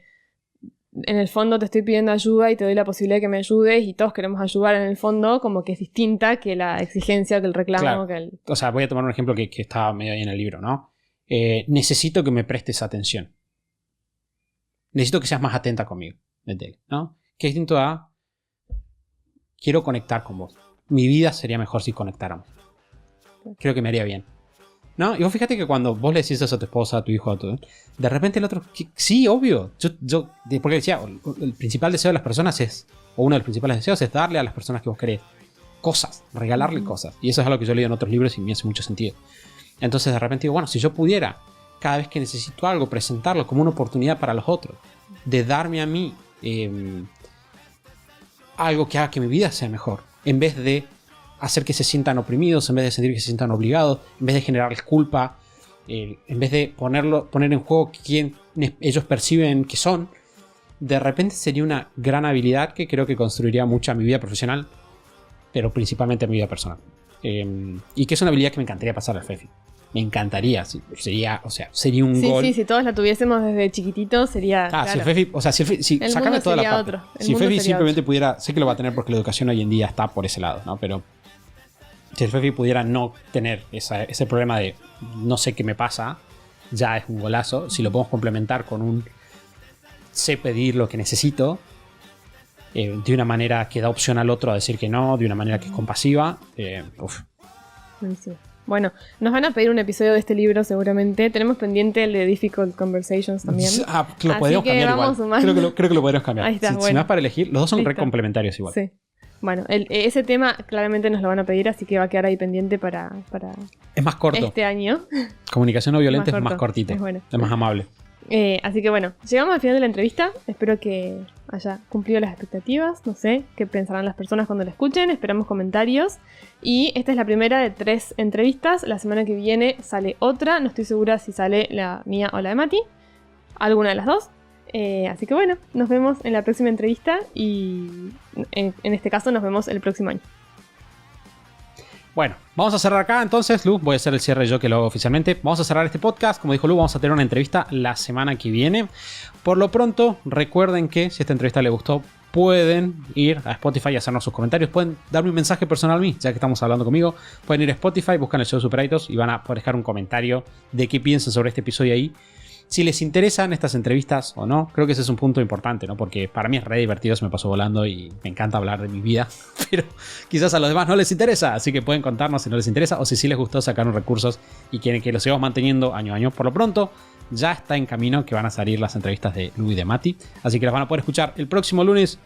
en el fondo te estoy pidiendo ayuda y te doy la posibilidad de que me ayudes y todos queremos ayudar en el fondo, como que es distinta que la exigencia, que el reclamo. Claro. O sea, voy a tomar un ejemplo que estaba medio ahí en el libro, ¿no? Necesito que me prestes atención. Necesito que seas más atenta conmigo, ¿no? Que es distinto a quiero conectar con vos. mi vida sería mejor si conectáramos. Creo que me haría bien. ¿No? Y vos fíjate que cuando vos le decís eso a tu esposa, a tu hijo, de repente el otro, sí, obvio. Porque decía, el principal deseo de las personas es, o uno de los principales deseos es darle a las personas que vos querés cosas, regalarle cosas. Y eso es algo que yo he leído en otros libros y me hace mucho sentido. Entonces de repente digo, bueno, si yo pudiera, cada vez que necesito algo, presentarlo como una oportunidad para los otros, de darme a mí algo que haga que mi vida sea mejor, en vez de hacer que se sientan oprimidos, en vez de sentir que se sientan obligados, en vez de generarles culpa, en vez de poner en juego quién ellos perciben que son, de repente sería una gran habilidad que creo que construiría mucho a mi vida profesional, pero principalmente a mi vida personal. Y que es una habilidad que me encantaría pasar al Fefi. Me encantaría, sería un gol. Sí, si todos la tuviésemos desde chiquititos sería. Claro. Si el Fefi, sacame toda la parte. Si el Fefi simplemente pudiera, sé que lo va a tener porque la educación hoy en día está por ese lado, ¿no? Pero si el Fefi pudiera no tener ese problema de no sé qué me pasa, ya es un golazo. Si lo podemos complementar con un sé pedir lo que necesito, de una manera que da opción al otro a decir que no, de una manera que es compasiva, Sí. Bueno, nos van a pedir un episodio de este libro seguramente. Tenemos pendiente el de Difficult Conversations también. Lo podemos cambiar igual. Creo que lo podemos cambiar. Ahí está, si me das para elegir, los dos son re complementarios igual. Sí. Bueno, ese tema claramente nos lo van a pedir, así que va a quedar ahí pendiente para es más corto. Este año. Comunicación no violenta es más cortito. Es más amable. Así que bueno, llegamos al final de la entrevista. Espero que haya cumplido las expectativas. No sé qué pensarán las personas cuando la escuchen. Esperamos comentarios. Y esta es la primera de 3 entrevistas. La semana que viene sale otra. No estoy segura si sale la mía o la de Mati. Alguna de las dos. Así que bueno, nos vemos en la próxima entrevista. Y en este caso nos vemos el próximo año. Bueno, vamos a cerrar acá entonces, Lu. Voy a hacer el cierre yo que lo hago oficialmente. Vamos a cerrar este podcast. Como dijo Lu, vamos a tener una entrevista la semana que viene. Por lo pronto, recuerden que si esta entrevista les gustó, pueden ir a Spotify y hacernos sus comentarios. Pueden darme un mensaje personal a mí, ya que estamos hablando conmigo. Pueden ir a Spotify, buscan el show Super Hábitos y van a poder dejar un comentario de qué piensan sobre este episodio ahí. Si les interesan estas entrevistas o no, creo que ese es un punto importante, ¿no? Porque para mí es re divertido, se me pasó volando y me encanta hablar de mi vida, pero quizás a los demás no les interesa, así que pueden contarnos si no les interesa o si sí les gustó sacar recursos y quieren que los sigamos manteniendo año a año. Por lo pronto, ya está en camino que van a salir las entrevistas de Lu y de Mati, así que las van a poder escuchar el próximo lunes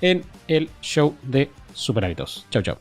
en el show de Super Hábitos. Chau, chau.